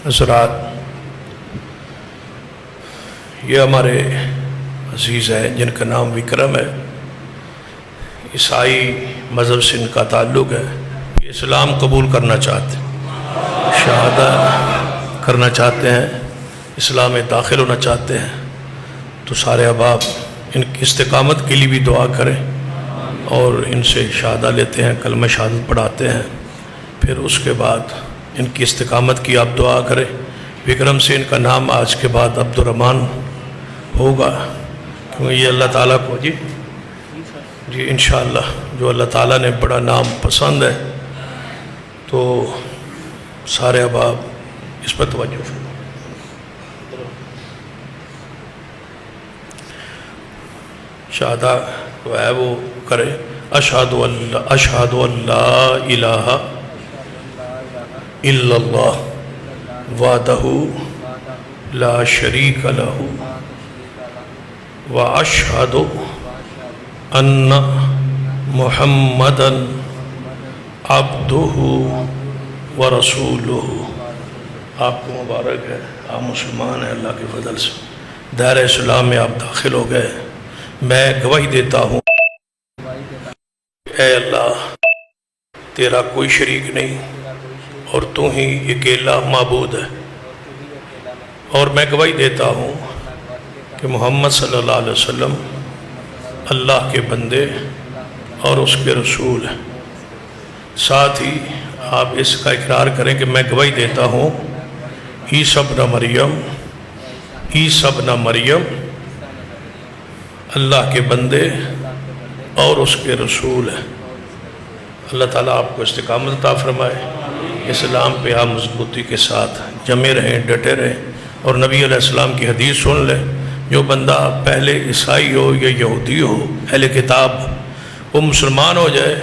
حضرات، یہ ہمارے عزیز ہیں جن کا نام وکرم ہے، عیسائی مذہب سے ان کا تعلق ہے۔ یہ اسلام قبول کرنا چاہتے ہیں، شہادت کرنا چاہتے ہیں، اسلام میں داخل ہونا چاہتے ہیں، تو سارے احباب ان کی استقامت کے لیے بھی دعا کریں اور ان سے شہادہ لیتے ہیں، کلمہ شہادت پڑھاتے ہیں، پھر اس کے بعد ان کی استقامت کی آپ دعا کریں۔ وکرم سے ان کا نام آج کے بعد عبد الرحمن ہوگا، کیونکہ یہ اللہ تعالیٰ کو جی انشاءاللہ جو اللہ تعالیٰ نے بڑا نام پسند ہے، تو سارے احباب اس پر توجہ فرمائیں۔ شہادہ جو ہے وہ کرے، اشہد ان لا الہ الا اللہ وحدہ لا شریک لہ واشہد ان محمدً عبدہ ورسولہ۔ آپ کو مبارک ہے، آپ مسلمان ہیں اللہ کے فضل سے، دائرہ اسلام میں آپ داخل ہو گئے۔ میں گواہی دیتا ہوں اے اللہ تیرا کوئی شریک نہیں اور تو ہی اکیلا معبود ہے، اور میں گواہی دیتا ہوں کہ محمد صلی اللہ علیہ وسلم اللہ کے بندے اور اس کے رسول ہیں۔ ساتھ ہی آپ اس کا اقرار کریں کہ میں گواہی دیتا ہوں عیسیٰ ابن مریم اللہ کے بندے اور اس کے رسول ہیں۔ اللہ تعالیٰ آپ کو استقامت عطا فرمائے، اسلام پہ آپ مضبوطی کے ساتھ جمے رہیں، ڈٹے رہیں، اور نبی علیہ السلام کی حدیث سن لیں۔ جو بندہ پہلے عیسائی ہو یا یہودی ہو، اہل کتاب، وہ مسلمان ہو جائے،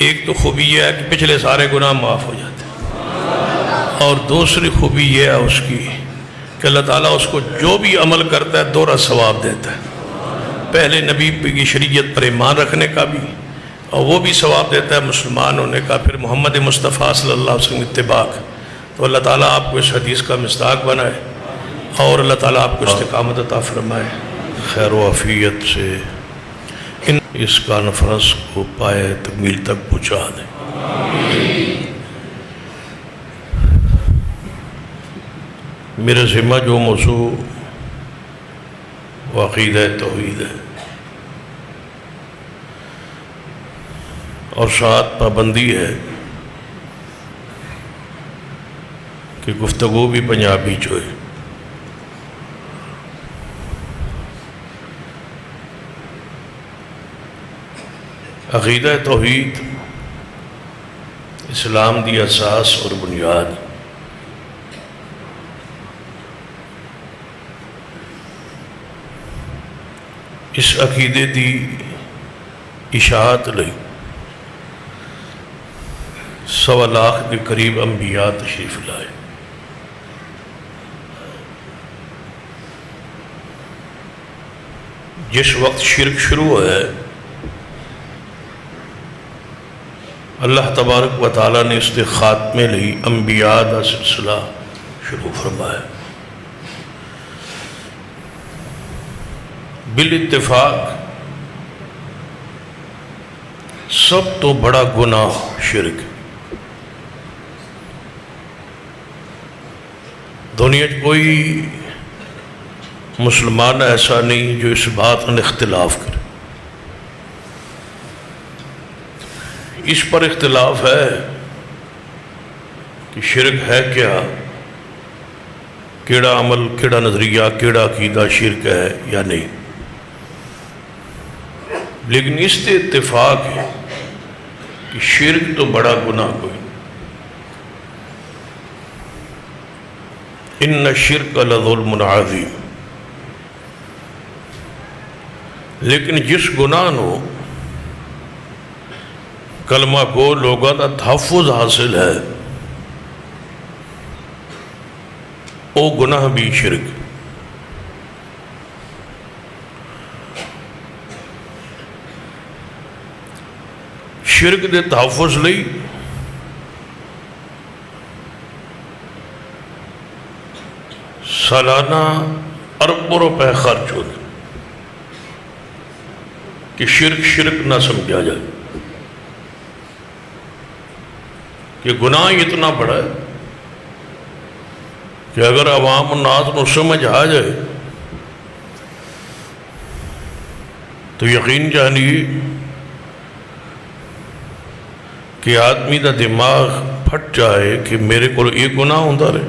ایک تو خوبی یہ ہے کہ پچھلے سارے گناہ معاف ہو جاتے ہیں، اور دوسری خوبی یہ ہے اس کی کہ اللہ تعالیٰ اس کو جو بھی عمل کرتا ہے دوہرا ثواب دیتا ہے، پہلے نبی کی شریعت پر ایمان رکھنے کا بھی، اور وہ بھی ثواب دیتا ہے مسلمان ہونے کا، پھر محمد مصطفیٰ صلی اللہ علیہ وسلم اتباع۔ تو اللہ تعالیٰ آپ کو اس حدیث کا مصداق بنائے، اور اللہ تعالیٰ آپ کو استقامت عطا فرمائے، خیر و عافیت سے اس کانفرنس کو پائے تکمیل تک پہنچا دیں۔ میرے ذمہ جو موضوع وہ عقیدہ توحید ہے، اور ساتھ پابندی ہے کہ گفتگو بھی پنجابی جو ہے۔ عقیدہ توحید اسلام دی اساس اور بنیاد، اس عقیدے دی اشاعت لئی 1.25 لاکھ کے قریب انبیاء تشریف لائے۔ جس وقت شرک شروع ہے، اللہ تبارک و تعالیٰ نے اس کے خاتمے لئی انبیاء دا سلسلہ شروع فرمایا۔ بالاتفاق سب تو بڑا گناہ شرک۔ دنیا کوئی مسلمان ایسا نہیں جو اس بات میں اختلاف کرے۔ اس پر اختلاف ہے کہ شرک ہے کیا، کیڑا عمل، کیڑا نظریہ، کیڑا عقیدہ شرک ہے یا نہیں، لیکن اس سے اتفاق ہے کہ شرک تو بڑا گناہ کوئی نہیں۔ ان الشرک لظلم عظیم، لیکن جس گناہ نو کلمہ کو لوگوں کا تحفظ حاصل ہے، او گناہ بھی شرک۔ شرک دے تحفظ لئی سالانہ اربوں روپے خرچ ہوتے کہ شرک نہ سمجھا جائے، کہ گناہ اتنا بڑا ہے کہ اگر عوام الناس کو سمجھ آ جائے تو یقین جانیے کہ آدمی کا دماغ پھٹ جائے کہ میرے کو یہ گناہ ہوتا رہے۔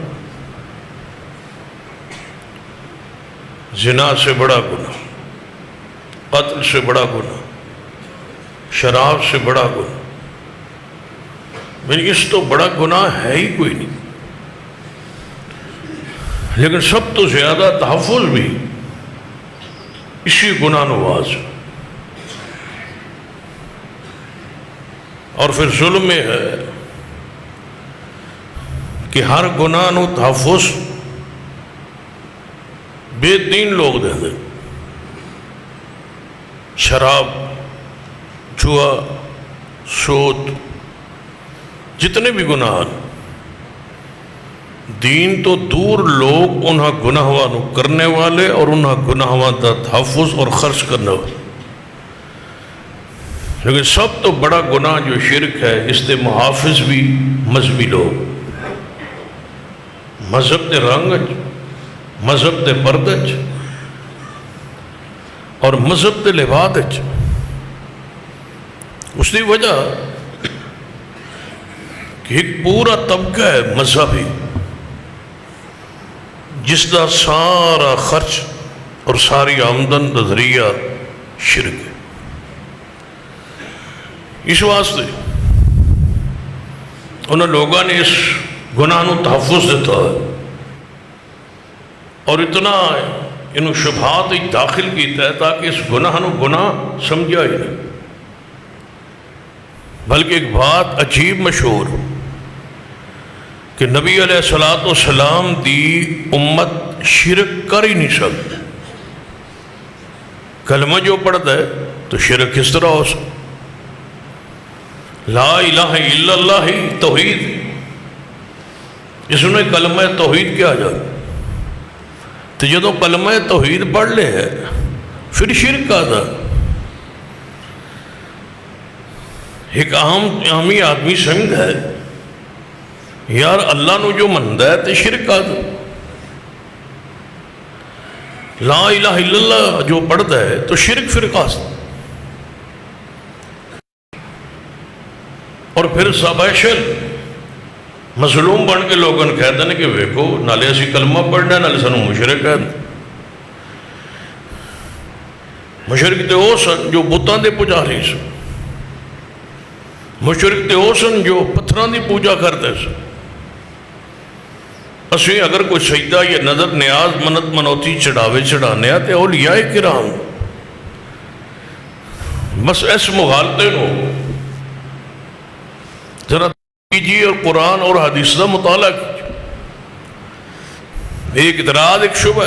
زنا سے بڑا گناہ، قتل سے بڑا گناہ، شراب سے بڑا گناہ، اس تو بڑا گناہ ہے ہی کوئی نہیں۔ لیکن سب تو زیادہ تحفظ بھی اسی گناہ نواز، اور پھر ظلم میں ہے کہ ہر گناہ نو تحفظ بے دین لوگ دے دیں۔ شراب، جوا، سود، جتنے بھی گناہ دین تو دور لوگ انہاں گناہواں نو کرنے والے اور انہاں گناہواں دا تحفظ اور خرچ کرنے والے۔ لیکن سب تو بڑا گناہ جو شرک ہے، اس دے محافظ بھی مذہبی لوگ، مذہب دے رنگج، مذہب دے پردج اور مذہب دے لبادج۔ اس دی وجہ کہ ایک پورا طبقہ ہے مذہبی جس دا سارا خرچ اور ساری آمدن دا ذریعہ شرک ہے۔ اس واسطے انہوں لوگوں نے اس گناہ نو تحفظ دیتا ہے اور اتنا انہوں شبہات داخل کیتا ہے تاکہ اس گناہ نو گناہ سمجھا ہی نہیں۔ بلکہ ایک بات عجیب مشہور کہ نبی علیہ السلام دی امت شرک کر ہی نہیں سکتی۔ کلمہ جو پڑھتا ہے تو شرک کس طرح ہو سکتا؟ لا الہ الا اللہ توحید، اس نے کلمہ توحید کیا جائے تو جدو کلمہ توحید پڑھ لے ہے پھر شرک کا تھا۔ ایک عامی آدمی سمجھ ہے یار اللہ نو جو مندہ ہے تو شرک کا تھا۔ لا الہ الا اللہ جو پڑھتا ہے تو شرک فرقہ سے، اور پھر سبیشل مظلوم بن کے لوگوں نے کہتے ہیں کہ ویکو نالے اسی کلمہ پڑھنا نالے سانو مشرک کہتے ہیں۔ مشرک تے وہ سن جو بتاں دے پجاری سن، مشرک تے وہ سن جو پتھراں دی پوجا کرتے سن۔ اسی اگر کوئی سجدہ یا نظر نیاز منت منوتی چڑھاوے چڑھانے آتے اولیاء کرام، بس اس مغالطے نو ذرا کیجیے اور قرآن اور حدیث کا مطالعہ کیجیے۔ ایک اعتراض، ایک شبہ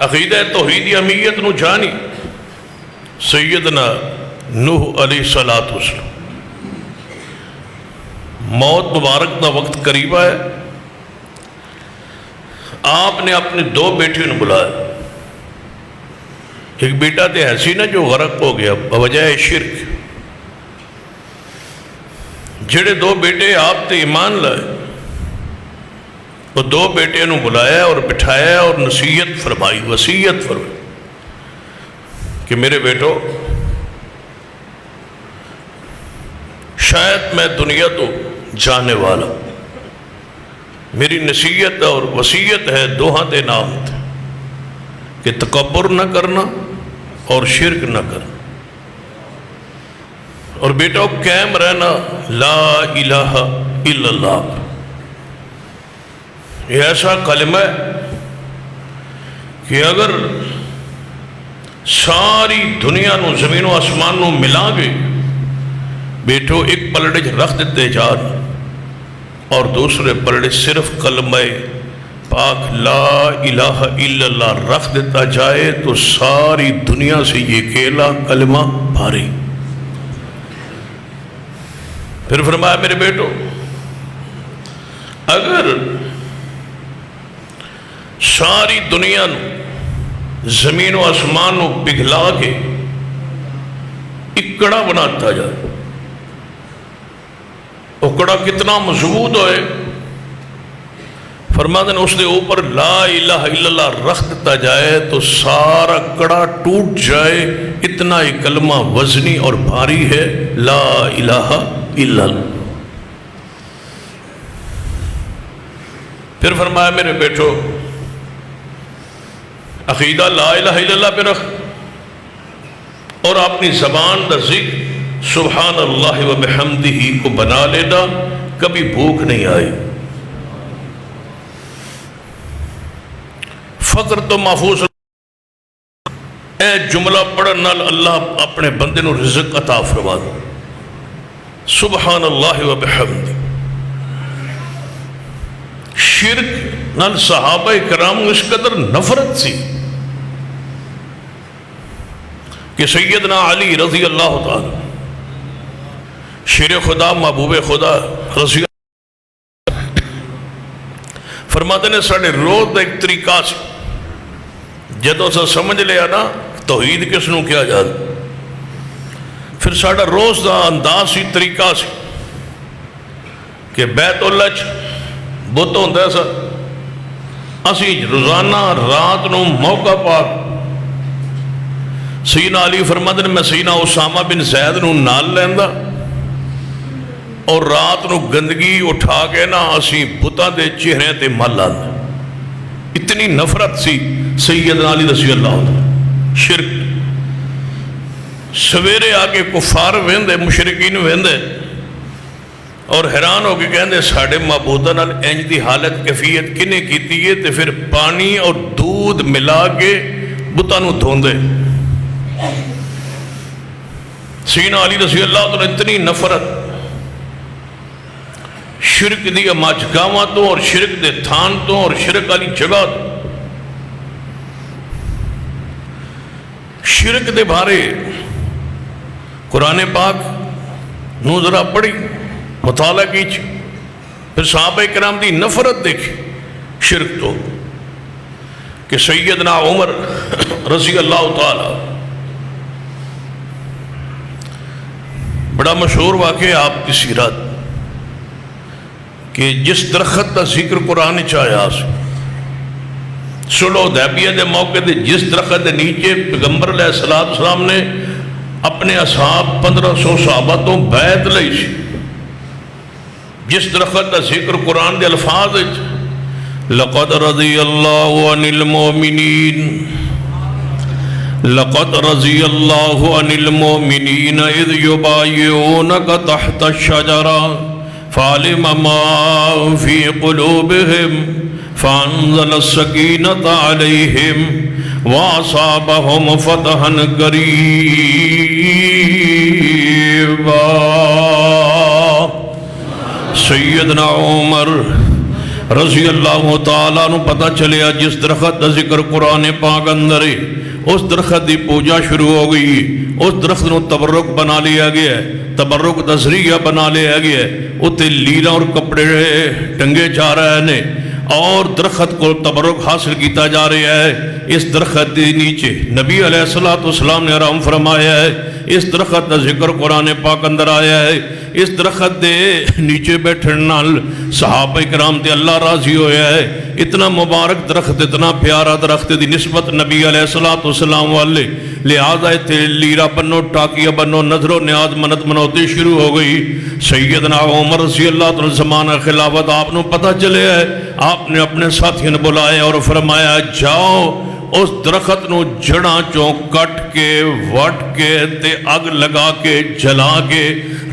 عقیدہ توحید امیت نو جانی سیدنا نوح علیہ السلام، موت مبارک دا وقت قریب ہے، آپ نے اپنے دو بیٹیوں نے بلایا۔ ایک بیٹا تے ایسی نا جو غرق ہو گیا بوجہ شرک، جڑے دو بیٹے آپ تے ایمان لائے، وہ دو بیٹے نو بلایا اور بٹھایا اور نصیحت فرمائی، وصیت فرمائی کہ میرے بیٹو شاید میں دنیا تو جانے والا، میری نصیحت اور وصیت ہے دوہاں دے نام تھے کہ تکبر نہ کرنا اور شرک نہ کرنا، اور بیٹا قائم رہنا لا الہ الا اللہ۔ یہ ایسا کلمہ ہے کہ اگر ساری دنیا نو زمین و آسمان نو ملا گے بیٹھو ایک پلڑے رکھ دیتے جان اور دوسرے پلڑے صرف کلمہ پاک لا الہ الا اللہ رکھ دیتا جائے تو ساری دنیا سے یہ اکیلا کلمہ بھاری۔ پھر فرمایا میرے بیٹو اگر ساری دنیا نو زمین و آسمان نو پگھلا کے اکڑا بناتا جائے. اکڑا کتنا مضبوط ہوئے، فرماتے ہیں اس دے اوپر لا الہ الا اللہ رکھ دیتا جائے تو سارا کڑا ٹوٹ جائے. اتنا ہی کلمہ وزنی اور بھاری ہے لا الہ الا اللہ. پھر فرمایا میرے بیٹو عقیدہ لا الہ الا اللہ پہ رکھ اور اپنی زبان کا ذکر سبحان اللہ و بحمدہ کو بنا لینا، کبھی بھوک نہیں آئی. فقر تو محفوظ. اے جملہ پڑھن نال اللہ اپنے بندے نو رزق عطا فرما دے. سبحان اللہ و بحمدہ. شرک نال صحابہ کرام اس قدر نفرت سی کہ سیدنا علی رضی اللہ تعالی شیر خدا محبوب خدا رضی اللہ فرماتے نے ساڑھے روز دا ایک طریقہ سے جدو سا سمجھ لیا نا توحید کس نو کیا جاتا، پھر ساڑھا روز دا انداز ہی طریقہ سے کہ بیت اللہ بت ہوتا ہے سر اسی روزانہ رات نو موقع پاک سیدنا علی فرماتے ہیں میں سیدنا اسامہ بن زید نو نال لیندا اور رات نو گندگی اٹھا کے نا اسی بتاں دے چہرے تے مل آندا. اتنی نفرت سی سیدنا علی رضی اللہ عنہ. شرک سویرے آگے کفار ویندے مشرکین ویندے اور حیران ہو کے کہندے ساڑھے معبودہ نال انج دی حالت کیفیت کنے کیتی ہے تے پھر پانی اور دودھ ملا کے بتاں نو دھوندے. سیدنا علی رضی اللہ عنہ اتنی نفرت شرک دی ماجگاواں تو اور شرک دے تھان تو اور شرک والی جگہ تو. شرک دے بارے قرآن پاک نو ذرا پڑھی مطالعہ کیچ، پھر صحابہ کرام دی نفرت دیکھی شرک تو کہ سیدنا عمر رضی اللہ تعالی بڑا مشہور واقعہ آپ کی سیرت کہ جس درخت کا ذکر قرآن چاہیا صلح حدیبیہ دے موقع دے جس درخت دے نیچے پیغمبر علیہ السلام نے اپنے اصحاب 1500 صحابہ تو بیعت لئی سی، جس درخت کا ذکر قرآن دے الفاظ لقد رضی اللہ عن المؤمنین لقد رضی اللہ عن المؤمنین اذ یبایعونک تحت الشجرہ فعلم ما فی قلوبہم فانزل السکینۃ علیہم واصابہم فتحا قریبا. سیدنا عمر رضی اللہ تعالیٰ نو پتہ چلیا جس درخت دا ذکر قرآن پاک اندر ہے اس درخت دی پوجا شروع ہو گئی. اس درخت نو تبرک بنا لیا گیا ہے، تبرک دا ذریعہ بنا لیا گیا ہے. اتے لیلا اور کپڑے ٹنگے جا رہے ہیں اور درخت کو تبرک حاصل کیتا جا رہا ہے. اس درخت دے نیچے نبی علیہ السلام نے آرام فرمایا ہے. اس درخت کا ذکر قرآن پاک اندر آیا ہے. اس درخت دے نیچے بیٹھن نال صحابہ کرام تے اللہ راضی ہویا ہے. اتنا مبارک درخت، اتنا پیارا درخت دی نسبت نبی علیہ السلام والے، لہذا تے لیرا بنو ٹاکیا بنو نظر و نیاز منت منوتی شروع ہو گئی. سیدنا عمر رضی اللہ عنہ زمانہ خلافت آپ نو پتہ چلے ہے، آپ نے اپنے ساتھیوں نے بلایا اور فرمایا جاؤ اس درخت نو جڑاں چوں کٹ کے وٹ کے تے اگ لگا کے جلا کے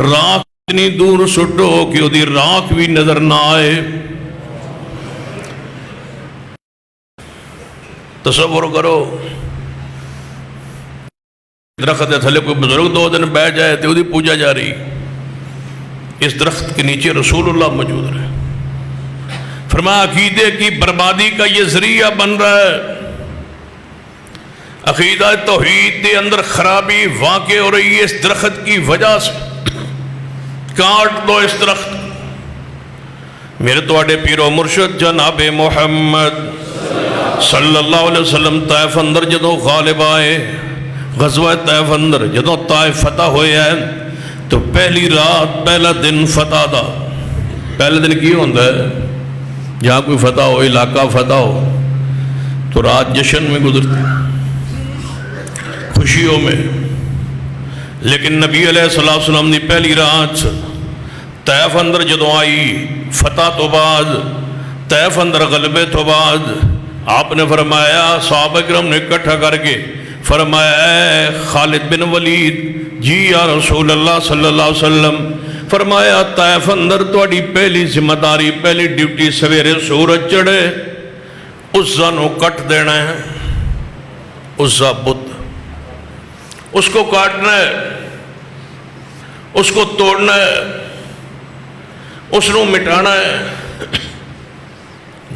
راکھ اتنی دور سٹو کہ وہ دی راکھ بھی نظر نہ آئے. تصور کرو درخت تھلے کوئی بزرگ 2 دن بیٹھ جائے تو وہ پوجا جا رہی. اس درخت کے نیچے رسول اللہ موجود رہے. فرمایا عقیدے کی بربادی کا یہ ذریعہ بن رہا ہے. عقیدہ توحید کے اندر خرابی واقع ہو رہی ہے اس درخت کی وجہ سے. کاٹ دو اس درخت. میرے تواڈے پیر و مرشد جناب محمد صلی اللہ علیہ وسلم طائف اندر جدوں غالب آئے، غزوہ طائف اندر جدوں طائف فتح ہوئے ہیں تو پہلی رات پہلا دن فتح دا، پہلے دن کی ہوتا ہے جہاں کوئی فتح ہو، علاقہ فتح ہو تو رات جشن میں گزرتی، خوشیوں میں. لیکن نبی علیہ السلام نے پہلی رات طائف اندر جدوں آئی فتح تو بعد، طائف اندر غلبے تو بعد آپ نے فرمایا، صحابہ کرام نے اکٹھا کر کے فرمایا، اے خالد بن ولید جی یا رسول اللہ صلی اللہ علیہ وسلم، فرمایا طائف اندر تہاڈی پہلی ذمہ داری، پہلی ڈیوٹی سویرے سورج چڑھے عزا نو کٹ دینا ہے. عزا بت، اس کو کاٹنا ہے، اس کو توڑنا ہے، اس نو مٹانا ہے.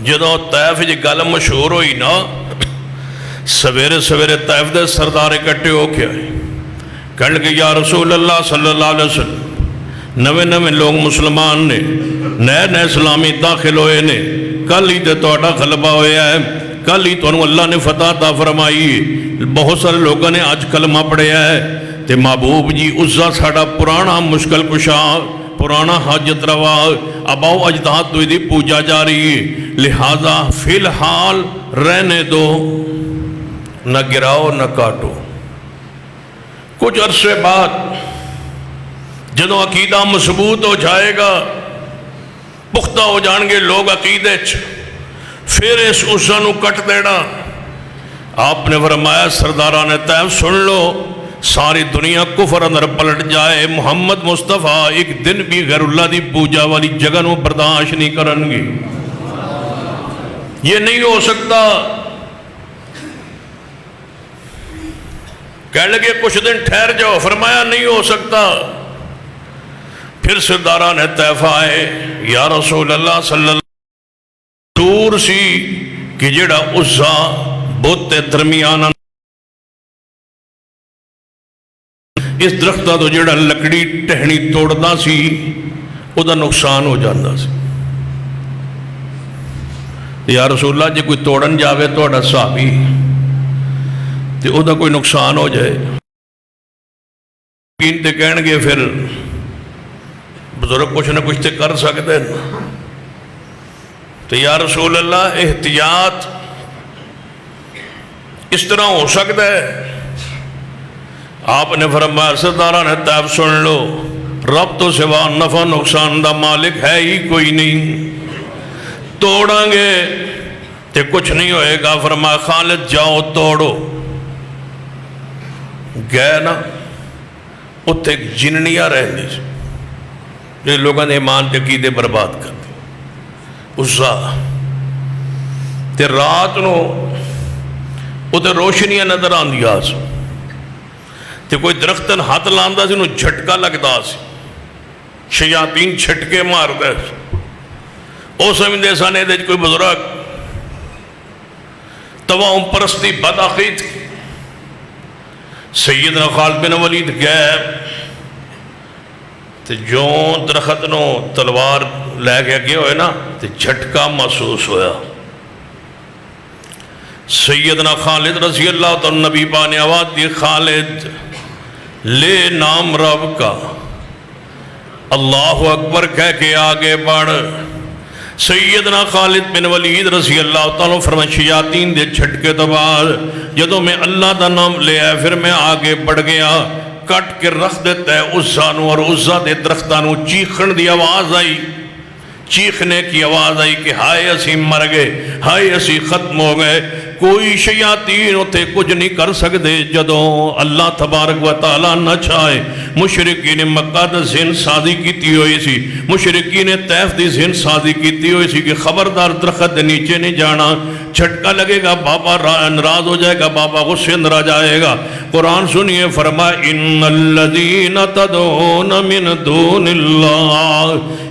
جدوں طائف جی گل مشہور ہوئی نا، سویرے سویرے طائف دے سردار اکٹھے ہو کے آئے، کہنے لگے یا رسول اللہ صلی اللہ علیہ وسلم، نوے نوے لوگ مسلمان نے، نئے نئے اسلامی داخل ہوئے نے، کل ہی تے تہاڈا غلبہ ہویا ہے، کل ہی تانوں اللہ نے فتح عطا فرمائی ہے، بہت سارے لوگوں نے آج کلمہ پڑھیا ہے، تے محبوب جی عزا ساڈا پرانا مشکل کشا، پرانا حاجت روا، اباؤ اجداد تو دی پوجا جا رہی ہے، لہذا فی الحال رہنے دو، نہ گراؤ نہ کاٹو. کچھ عرصے بعد جدوں عقیدہ مضبوط ہو جائے گا، پختہ ہو جان گے لوگ عقیدے چ، پھر اس عزا نو کٹ دینا. آپ نے فرمایا سرداران طائف سن لو، ساری دنیا کفر اندر پلٹ جائے، محمد مصطفیٰ ایک دن بھی غیر اللہ دی پوجا والی جگہ نو برداشت نہیں کرن گے. یہ نہیں ہو سکتا. کہنے لگے کچھ دن ٹھہر جاؤ، فرمایا نہیں ہو سکتا. پھر سرداران طائف آئے، یا رسول اللہ صلی اللہ علیہ وسلم، دور سی کہ جڑا عزا بت درمیان اس درختہ تو جڑا لکڑی ٹہنی توڑنا سی او دا نقصان ہو جاندہ سی. یا رسول اللہ جے کوئی توڑن جاوے توڑا صحابی تے او دا کوئی نقصان ہو جائے، تے کہن گے پھر بزرگ کچھ نہ کچھ تے کر سکتے ہیں. تو یا رسول اللہ احتیاط اس طرح ہو سکتا ہے. آپ نے فرمایا سرداران طائف سن لو، رب تو سوا نفع نقصان دا مالک ہے ہی کوئی نہیں، توڑاں گے تے کچھ نہیں ہوئے گا. فرمایا خالد جاؤ توڑو. گئے نا، اتھے ایک جننیاں رہنی سی جو لوگوں نے ایمان کے عقیدے برباد کر دی. عزا تے رات نو اتھے روشنیاں نظر آندیاں سی، تے کوئی درختن ہاتھ لاندا سی انہوں جھٹکا لگدا سی، شیاطین چھٹکے مار دے سی. او سمجھدے سن اے کوئی بزرگ تواؤں پرستی بدعقید. سیدنا خالد بن ولید گئے تے جو درخت نو تلوار لے کے گئے ہوئے نا تے جھٹکا محسوس ہویا. سیدنا خالد رضی اللہ تعالیٰ نبی پاک نے آواز دی، خالد لے نام رب کا، اللہ اکبر کہہ کے آگے بڑھ. سیدنا خالد بن ولید رضی اللہ تعالیٰ فرمائے شیاطین دے جھٹکے تو بعد جدوں میں اللہ دا نام لے آئے پھر میں آگے بڑھ گیا، کٹ کے رکھ دیتا ہے عزا نو، اور عزا دے درختانو چیخن دی آواز آئی، چیخنے کی آواز آئی کہ ہائے اسی مر گئے، ہائے اسی ختم ہو گئے. کوئی شیاطین ہوتے کچھ نہیں کر سکتے جدوں اللہ تبارک و تعالیٰ نہ چاہے. مشرقین مکہ دا ذہن سازی کیتی ہوئی سی، مشرقین طائف دی ذہن سازی کیتی ہوئی سی کہ خبردار درخت دے نیچے نہیں جانا، جھٹکا لگے گا بابا ناراض ہو جائے گا، بابا غصے اندر آ جائے گا. قرآن سنیے، فرمایا ان الذین تدعون من دون اللہ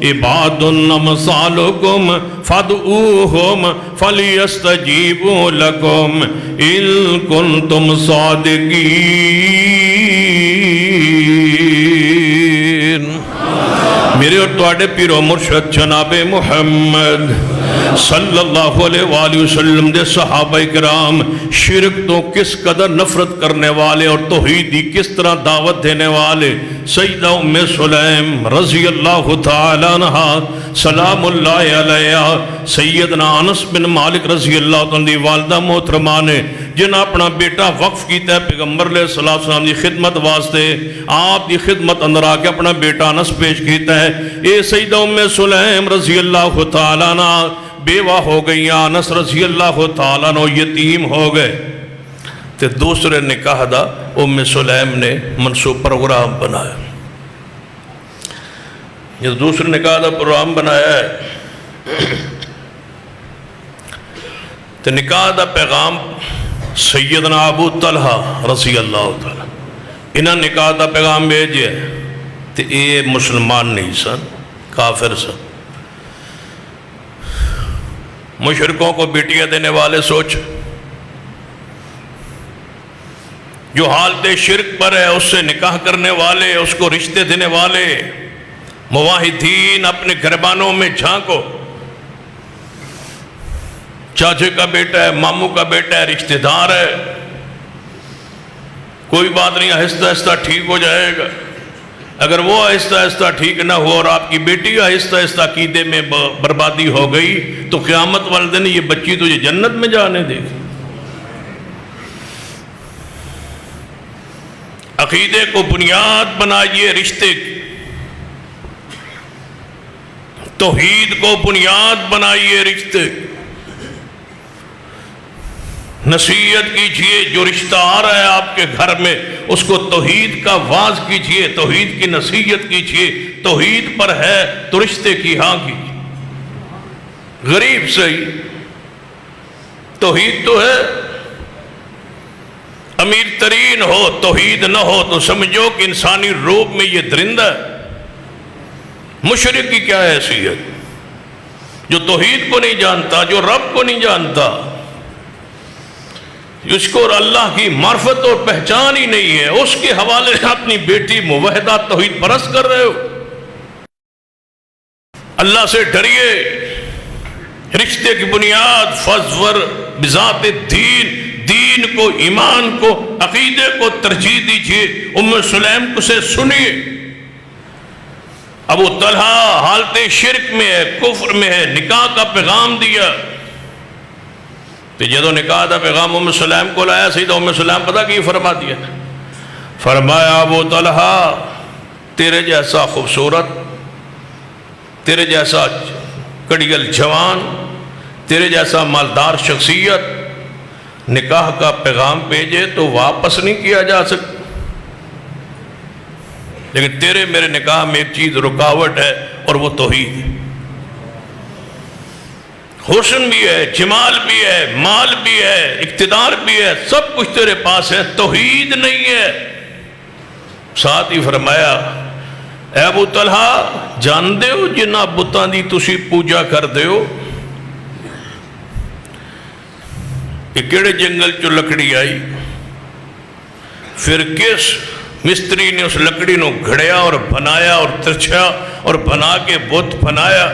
عباد امثالکم فادعوہم فلیستجیبوا لکم ان کنتم صادقین. میرے اور تواڈے پیر و مرشد جناب محمد صلی اللہ علیہ وآلہ وسلم دے صحابہ کرام شرک تو کس قدر نفرت کرنے والے اور توحیدی کس طرح دعوت دینے والے سیدہ ام سلیم رضی اللہ تعالیٰ عنہ سلام اللہ علیہ سیدنا انس بن مالک رضی اللہ عنہ دی والدہ محترمہ نے جن اپنا بیٹا وقف کیتا ہے پیغمبر علیہ السلام دی خدمت واسطے آپ دی خدمت اندر آ کے اپنا بیٹا انس پیش کیتا ہے اے سیدہ ام سلیم رضی اللہ تعالیٰ عنہ بیوہ ہو گئی انس رضی اللہ تعالیٰ عنہ یتیم ہو گئے تے دوسرے نکاح دا ام سلیم نے منصوب پروگرام بنایا یہ دوسرے نکاح دا پروگرام بنایا ہے تے نکاح دا پیغام سیدنا ابو طلحہ رضی اللہ تعالیٰ انہاں نکاح دا پیغام بھیجے تے اے مسلمان نہیں سن کافر سن مشرکوں کو بیٹیاں دینے والے سوچ جو حالت شرک پر ہے اس سے نکاح کرنے والے اس کو رشتے دینے والے موحدین اپنے گھربانوں میں جھانکو چاچے کا بیٹا ہے ماموں کا بیٹا ہے رشتہ دار ہے کوئی بات نہیں آہستہ آہستہ ٹھیک ہو جائے گا اگر وہ آہستہ آہستہ ٹھیک نہ ہو اور آپ کی بیٹی آہستہ آہستہ عقیدے میں بربادی ہو گئی تو قیامت والے دن یہ بچی تجھے جنت میں جانے دے گی عقیدے کو بنیاد بنائیے رشتے کی توحید کو بنیاد بنائیے رشتے نصیحت کیجئے جو رشتہ آ رہا ہے آپ کے گھر میں اس کو توحید کا واز کیجئے توحید کی نصیحت کیجئے توحید پر ہے تو رشتے کی ہاں کیجئے غریب صحیح توحید تو ہے امیر ترین ہو توحید نہ ہو تو سمجھو کہ انسانی روپ میں یہ درندہ ہے مشرک کی کیا حیثیت جو توحید کو نہیں جانتا جو رب کو نہیں جانتا اس کو اور اللہ کی معرفت اور پہچان ہی نہیں ہے اس کے حوالے سے اپنی بیٹی موحدہ توحید پرست کر رہے ہو اللہ سے ڈریے رشتے کی بنیاد فضور بذات دین دین کو ایمان کو عقیدے کو ترجیح دیجئے ام سلیم کو سے سنیے ابو طلحہ حالت شرک میں ہے کفر میں ہے نکاح کا پیغام دیا تو جدو نکاح دا پیغام ام سلیم کو لایا سیدہ ام سلیم پتہ کی فرما دیا فرمایا ابو طلحہ تیرے جیسا خوبصورت تیرے جیسا کڑیل جوان تیرے جیسا مالدار شخصیت نکاح کا پیغام بھیجے تو واپس نہیں کیا جا سکتا لیکن تیرے میرے نکاح میں ایک چیز رکاوٹ ہے اور وہ توحید ہے حسن بھی ہے جمال بھی ہے مال بھی ہے اقتدار بھی ہے سب کچھ تیرے پاس ہے توحید نہیں ہے ساتھ ہی فرمایا اے ابو طلحہ جان دے ہو جنہ بتاں دی تسی پوجا کر دے ہو کہ کیڑے جنگل چو لکڑی آئی پھر کس مستری نے اس لکڑی نو گھڑیا اور بنایا اور ترچھا اور بنا کے بت بنایا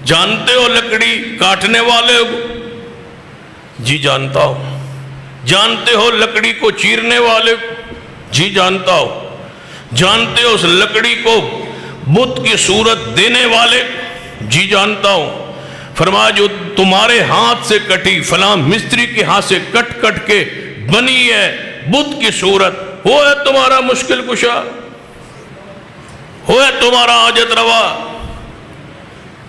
جانتے ہو لکڑی کاٹنے والے ہو جی جانتا ہو جانتے ہو لکڑی کو چیرنے والے ہو جی جانتا ہو جانتے ہو اس لکڑی کو بت کی صورت دینے والے جی جانتا ہوں فرمایا جو تمہارے ہاتھ سے کٹی فلاں مستری کے ہاتھ سے کٹ کٹ کے بنی ہے بت کی صورت وہ ہے تمہارا مشکل کشا وہ ہے تمہارا حاجت روا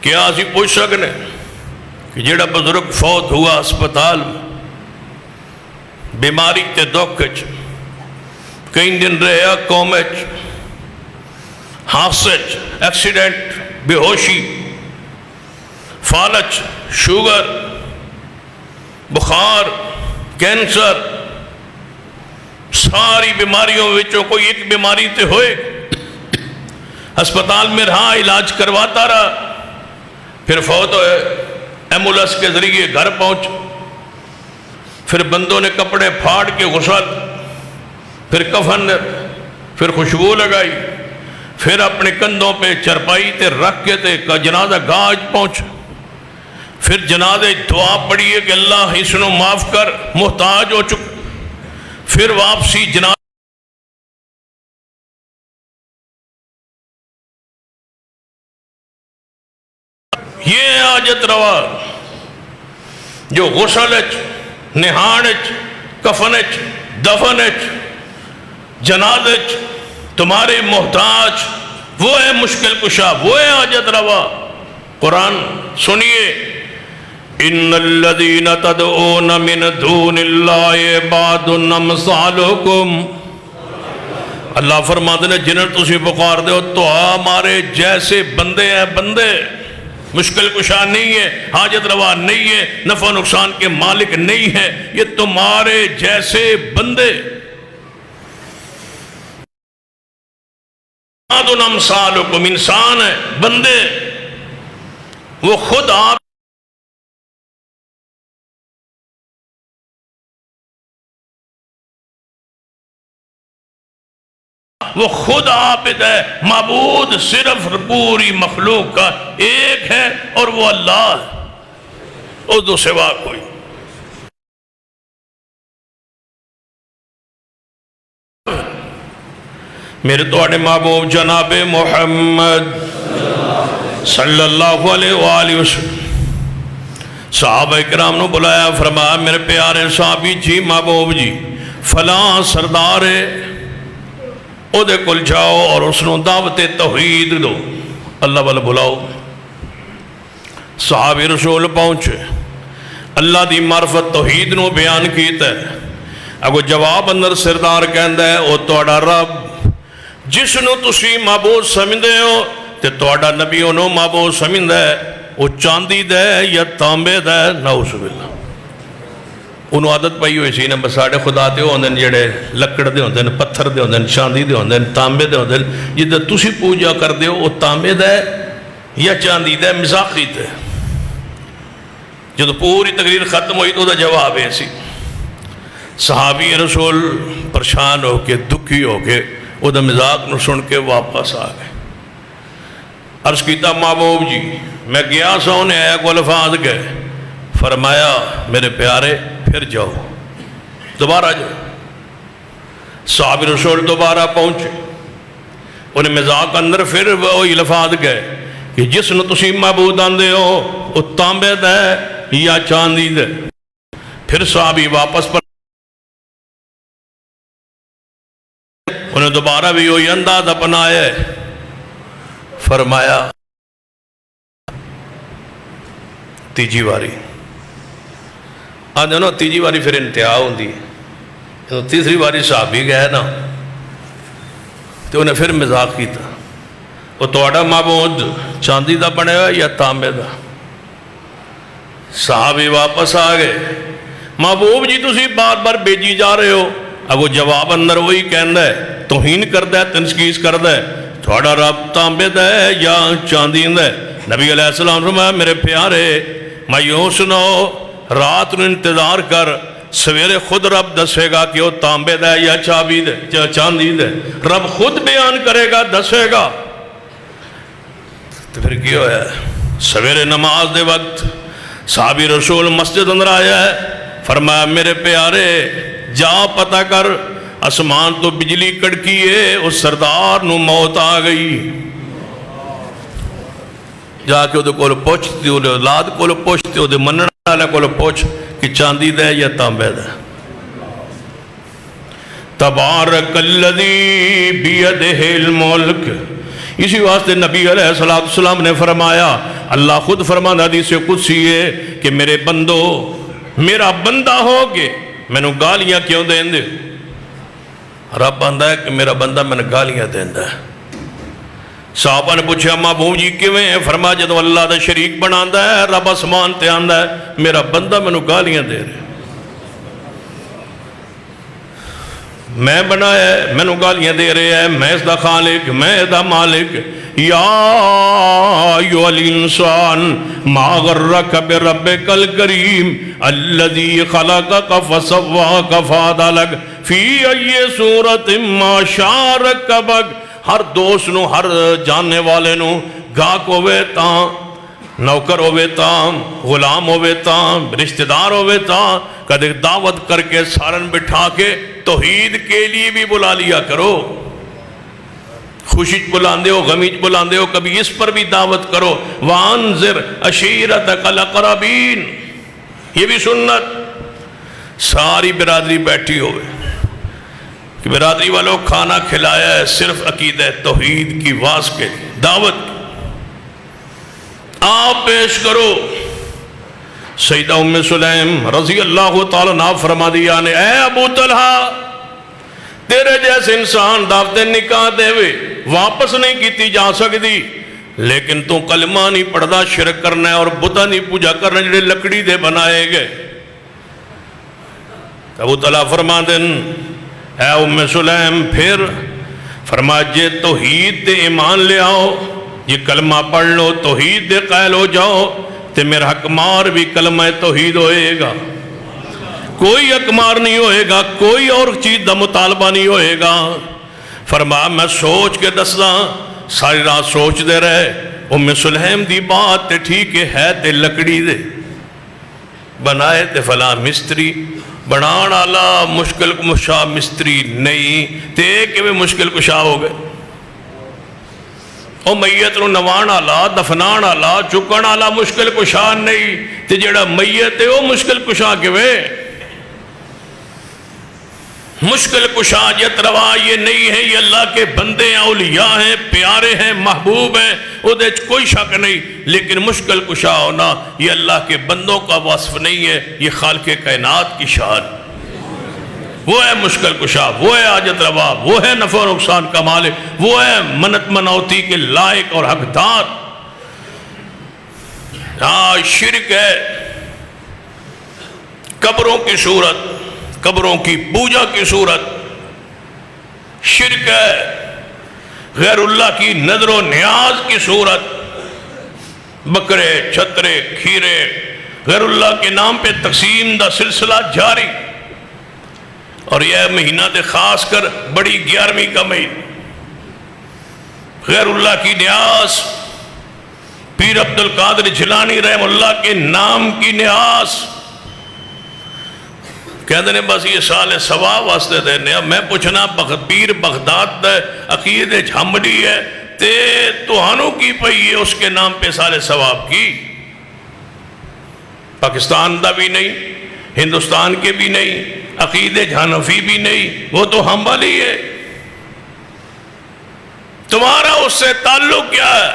کیا اسی پوچھ سکنے کہ جڑا بزرگ فوت ہوا اسپتال میں بیماری تے دکھ کئی دن رہا کومچ حادثے ایکسیڈنٹ بے ہوشی فالج شوگر بخار کینسر ساری بیماریوں وچوں کوئی ایک بیماری تے ہوئے ہسپتال میں رہا علاج کرواتا رہا پھر فوت ہوئے ایمبولینس کے ذریعے گھر پہنچ پھر بندوں نے کپڑے پھاڑ کے غسل پھر کفن پھر خوشبو لگائی پھر اپنے کندھوں پہ چرپائی تے رکھ کے تے جنازہ گاہ پہنچ، پھر جنازے دعا پڑھیے کہ اللہ اس نو معاف کر، محتاج ہو چکا، پھر واپسی جنازہ یہ حاجت روا جو غسل اچ، نہان اچ، کفن اچ، دفن اچ، جنازے اچ تمہارے محتاج، وہ ہے مشکل کشا، وہ ہے حاجت روا۔ قرآن سنیے، ان الذین تدعون من دون اللہ عباد امثالکم، اللہ فرماتے ہیں جنہوں تسی پکار دے ہو تو ہمارے جیسے بندے ہیں، بندے، مشکل کشا نہیں ہے، حاجت روا نہیں ہے، نفع نقصان کے مالک نہیں ہے، یہ تمہارے جیسے بندے، عباد امثالکم، انسان ہے، بندے، وہ خود آپ وہ خود عابد ہے، معبود صرف پوری مخلوق کا ایک ہے اور وہ اللہ ہے، اس دو سوا کوئی۔ میرے توڑے محبوب جناب محمد صلی اللہ علیہ وآلہ وسلم صحابہ اکرام نے بلایا، فرمایا میرے پیارے صحابی جی، محبوب جی فلاں سردار ہے، او دے کل جاؤ اور اس نے دعوت توحید دو، اللہ والا بلاؤ۔ صحابی رسول پہنچے، اللہ دی معرفت توحید نو بیان کیتا ہے، اگو جواب اندر سردار کہندا ہے او توڑا رب جس نو تسی معبود سمجھدے ہو تے توڑا نبی انہوں معبود سمجھدا ہے، وہ چاندی دے یا تانبے دے، نعوذ باللہ۔ انہوں عادت پائی ہوئی سی نا بساڑے خدا دے ہوندے جڑے لکڑ دے ہوندے، پتھر دے ہوندے، چاندی دے ہوندے، تانبے دے ہوندے، جدہ تسی پوجا کر دے ہو وہ تانبے دے یا چاندی دے، مزاقی دے۔ جدہ پوری تقریر ختم ہوئی تو دا جواب ہے سی، صحابی رسول پریشان ہو کے دکھی ہو کے وہ دا مزاق نو سن کے واپس آ گئے۔ عرض کیتا محبوب جی میں گیا سا انہیں آیا کو الفاظ گئے، فرمایا میرے پیارے پھر جاؤ، دوبارہ جاؤ۔ صحابی رسول دوبارہ پہنچے، انہیں مزاق اندر پھر وہی الفاظ گئے کہ جس نے تسی معبود آندے ہو وہ تانبے دے یا چاندی دے۔ پھر صحابی واپس پر انہیں دوبارہ بھی وہی انداز اپنایا، فرمایا تیجی واری آدھے نا، تیجی واری پھر انتہا ہوندی ہے، تیسری واری صحابی گئے نا تو انہیں پھر مزاق کیتا، وہ توڑا معبود چاندی دا بنے ہوئے یا تانبے دا؟ صحابی واپس آ گئے، محبوب جی تسی بار بار بیجی جا رہے ہو، اگو جواب اندر وہی کہندا ہے، توہین کردہ ہے، تنسکیز کردہ ہے، تھوڑا رب تانبے دا ہے یا چاندی دا ہے؟ نبی علیہ السلام فرمایا میرے پیارے میں یوں سنو، رات نو انتظار کر، سویرے خود رب دسے گا کہ وہ تانبے دا ہے یا چاندی دا ہے، رب خود بیان کرے گا، دسے گا۔ تو پھر کیا ہے؟ سویرے نماز دے وقت صحابی رسول مسجد اندر آیا ہے، فرمایا میرے پیارے جا پتہ کر، اسمان تو بجلی کڑکی ہے، اس سردار نو موت آ گئی، جا کے وہ کول پوچھتی، وہ اولاد کول پوچھتی، وہ منن والے کول پوچھ کہ چاندی دے یا تانبے دے۔ تبارک الذی بیدہ الملک، اسی واسطے نبی علیہ السلام نے فرمایا، اللہ خود فرمانا حدیث قدسی ہے کہ میرے بندو میرا بندہ ہو کے میں نے گالیاں کیوں دیں دے؟ رب بندہ ہے کہ میرا بندہ میں نے گالیاں دیں دے۔ صحابہ نے پوچھا محبوب جی کیویں ہے؟ فرمایا جدو اللہ دا شریک بناندہ ہے، رب اسمان تے آندہ ہے، میرا بندہ میں نے گالیاں دے رہے، میں بنایا ہے، میں نے گالیاں دے رہے ہیں، میں اس دا خالق، میں اس دا مالک۔ یا ایوہ الانسان ما غرک بربک الکریم الذی خلقک فسواک فعدلک فی ای صورت ما شاء رکبک ہر دوست نو، ہر جاننے والے نو، گاہک ہوئے تاں، نوکر ہوئے تاں، غلام ہوئے تاں، رشتہ دار ہوئے تاں، کدے دعوت کر کے سارن بٹھا کے توحید کے لیے بھی بلا لیا کرو. خوشی بلاندے ہو، غمی بلاندے ہو، کبھی اس پر بھی دعوت کرو. وانذر عشیرتک الاقربین، یہ بھی سنت. ساری برادری بیٹھی ہوئے کہ برادری والوں کھانا کھلایا ہے صرف عقیدہ توحید کی واز کے لیے، دعوت کی. آپ پیش کرو. سیدہ ام سلیم رضی اللہ تعالیٰ عنہ فرما دیا نے، اے ابو طلحہ، تیرے جیسے انسان دعوت نکاح دے ہوئے واپس نہیں کیتی جا سکتی، لیکن تو کلمہ نہیں پڑھدا، شرک کرنا ہے اور بتا نہیں پوجا کرنا جڑے لکڑی دے بنائے گئے. ابو طلحہ فرما دن، اے ام سلیم، پھر فرما جے توحید دے ایمان لے آؤ، یہ کلمہ پڑھ لو، توحید دے قائل ہو جاؤ، تے میرا حق مار بھی کلمہ توحید ہوئے گا. کوئی حق مار نہیں ہوئے گا، کوئی اور چیز دا مطالبہ نہیں ہوئے گا. فرما میں سوچ کے دسدا، ساری رات سوچ دے رہے. ام سلیم دی بات تے ٹھیک ہے تے لکڑی دے بنائے تے فلاں مستری بنان آلا مشکل کشا مستری نہیں تے کہ وہ مشکل کشا ہو گئے. او میت نو نوان آلا، دفنان آلا، چکن آلا مشکل کشا نہیں تے جڑا میت ہے وہ مشکل کشا کے وے. مشکل کشا جت روا یہ نہیں ہے، یہ اللہ کے بندے ہیں، اولیاء ہیں، پیارے ہیں، محبوب ہیں، وہ دے کوئی شک نہیں. لیکن مشکل کشا ہونا یہ اللہ کے بندوں کا وصف نہیں ہے، یہ خالق کائنات کی شان. وہ ہے مشکل کشا، وہ ہے حاجت روا، وہ ہے نفع و نقصان کا مالک، وہ ہے منت منوتی کے لائق اور حقدار. شرک ہے قبروں کی صورت، قبروں کی پوجا کی صورت. شرک ہے غیر اللہ کی نظر و نیاز کی صورت. بکرے، چھترے، کھیرے غیر اللہ کے نام پہ تقسیم دا سلسلہ جاری. اور یہ مہینہ دے خاص کر بڑی 11ویں کا مہینہ، غیر اللہ کی نیاز، پیر عبدالقادر جیلانی رحم اللہ کے نام کی نیاز. کہتے ہیں بس یہ سال ثواب واسطے دینے. اب میں پوچھنا پیر بغداد دے عقید جھمڑی ہے تے توہانوں کی پئی ہے اس کے نام پہ سال ثواب کی. پاکستان دا بھی نہیں، ہندوستان کے بھی نہیں، عقید حنفی بھی نہیں، وہ تو ہم والی ہے. تمہارا اس سے تعلق کیا ہے؟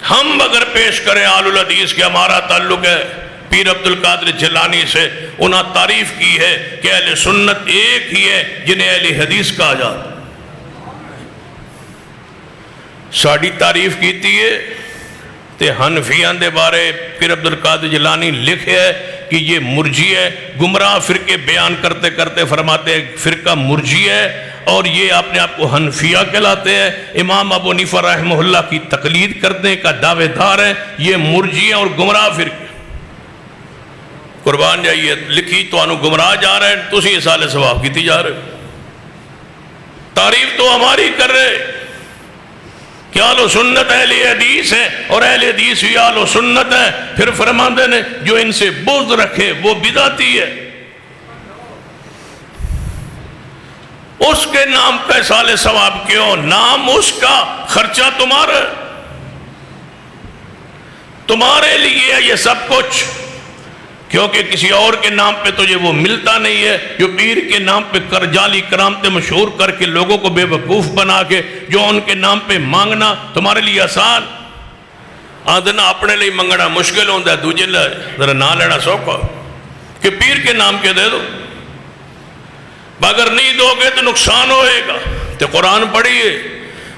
ہم اگر پیش کریں آل الحدیث کہ ہمارا تعلق ہے پیر عبدالقادر جیلانی سے، انہاں تعریف کی ہے کہ اہل سنت ایک ہی ہے جنہیں اہل حدیث کہا جاتا. ساڑی تعریف کیتی ہے تے حنفیان دے بارے پیر عبدالقادر جیلانی لکھے ہے کہ یہ مرجی ہے. گمراہ فرقے بیان کرتے کرتے فرماتے ہیں فرقہ مرجی ہے اور یہ اپنے آپ کو حنفیہ کہلاتے ہیں. امام ابو حنیفہ رحمہ اللہ کی تقلید کرنے کا دعوے دار ہے. یہ مرجی ہے اور گمراہ فرقے. قربان جائیے لکھی تو انہوں گمراہ جا رہے ہیں، تو اسی سال ثواب کیتی جا رہے. تعریف تو ہماری کر رہے کہ اہل و سنت اہل حدیث ہے اور اہل حدیث بھی اہل و سنت ہے. پھر فرماندے نے جو ان سے بغض رکھے وہ بدعتی ہے. اس کے نام پہ سال ثواب کیوں؟ نام اس کا، خرچہ تمہارا، تمہارے لیے ہے یہ سب کچھ. کیونکہ کسی اور کے نام پہ تجھے وہ ملتا نہیں ہے. جو پیر کے نام پہ جعلی کرامتیں مشہور کر کے لوگوں کو بے وقوف بنا کے جو ان کے نام پہ مانگنا تمہارے لیے آسان. آدھنا اپنے لیے منگنا مشکل ہوتا ہے، دوجے لئے ذرا نہ لینا سوکھا کہ پیر کے نام کے دے دو. اگر نہیں دو گے تو نقصان ہوئے گا. تو قرآن پڑھیے،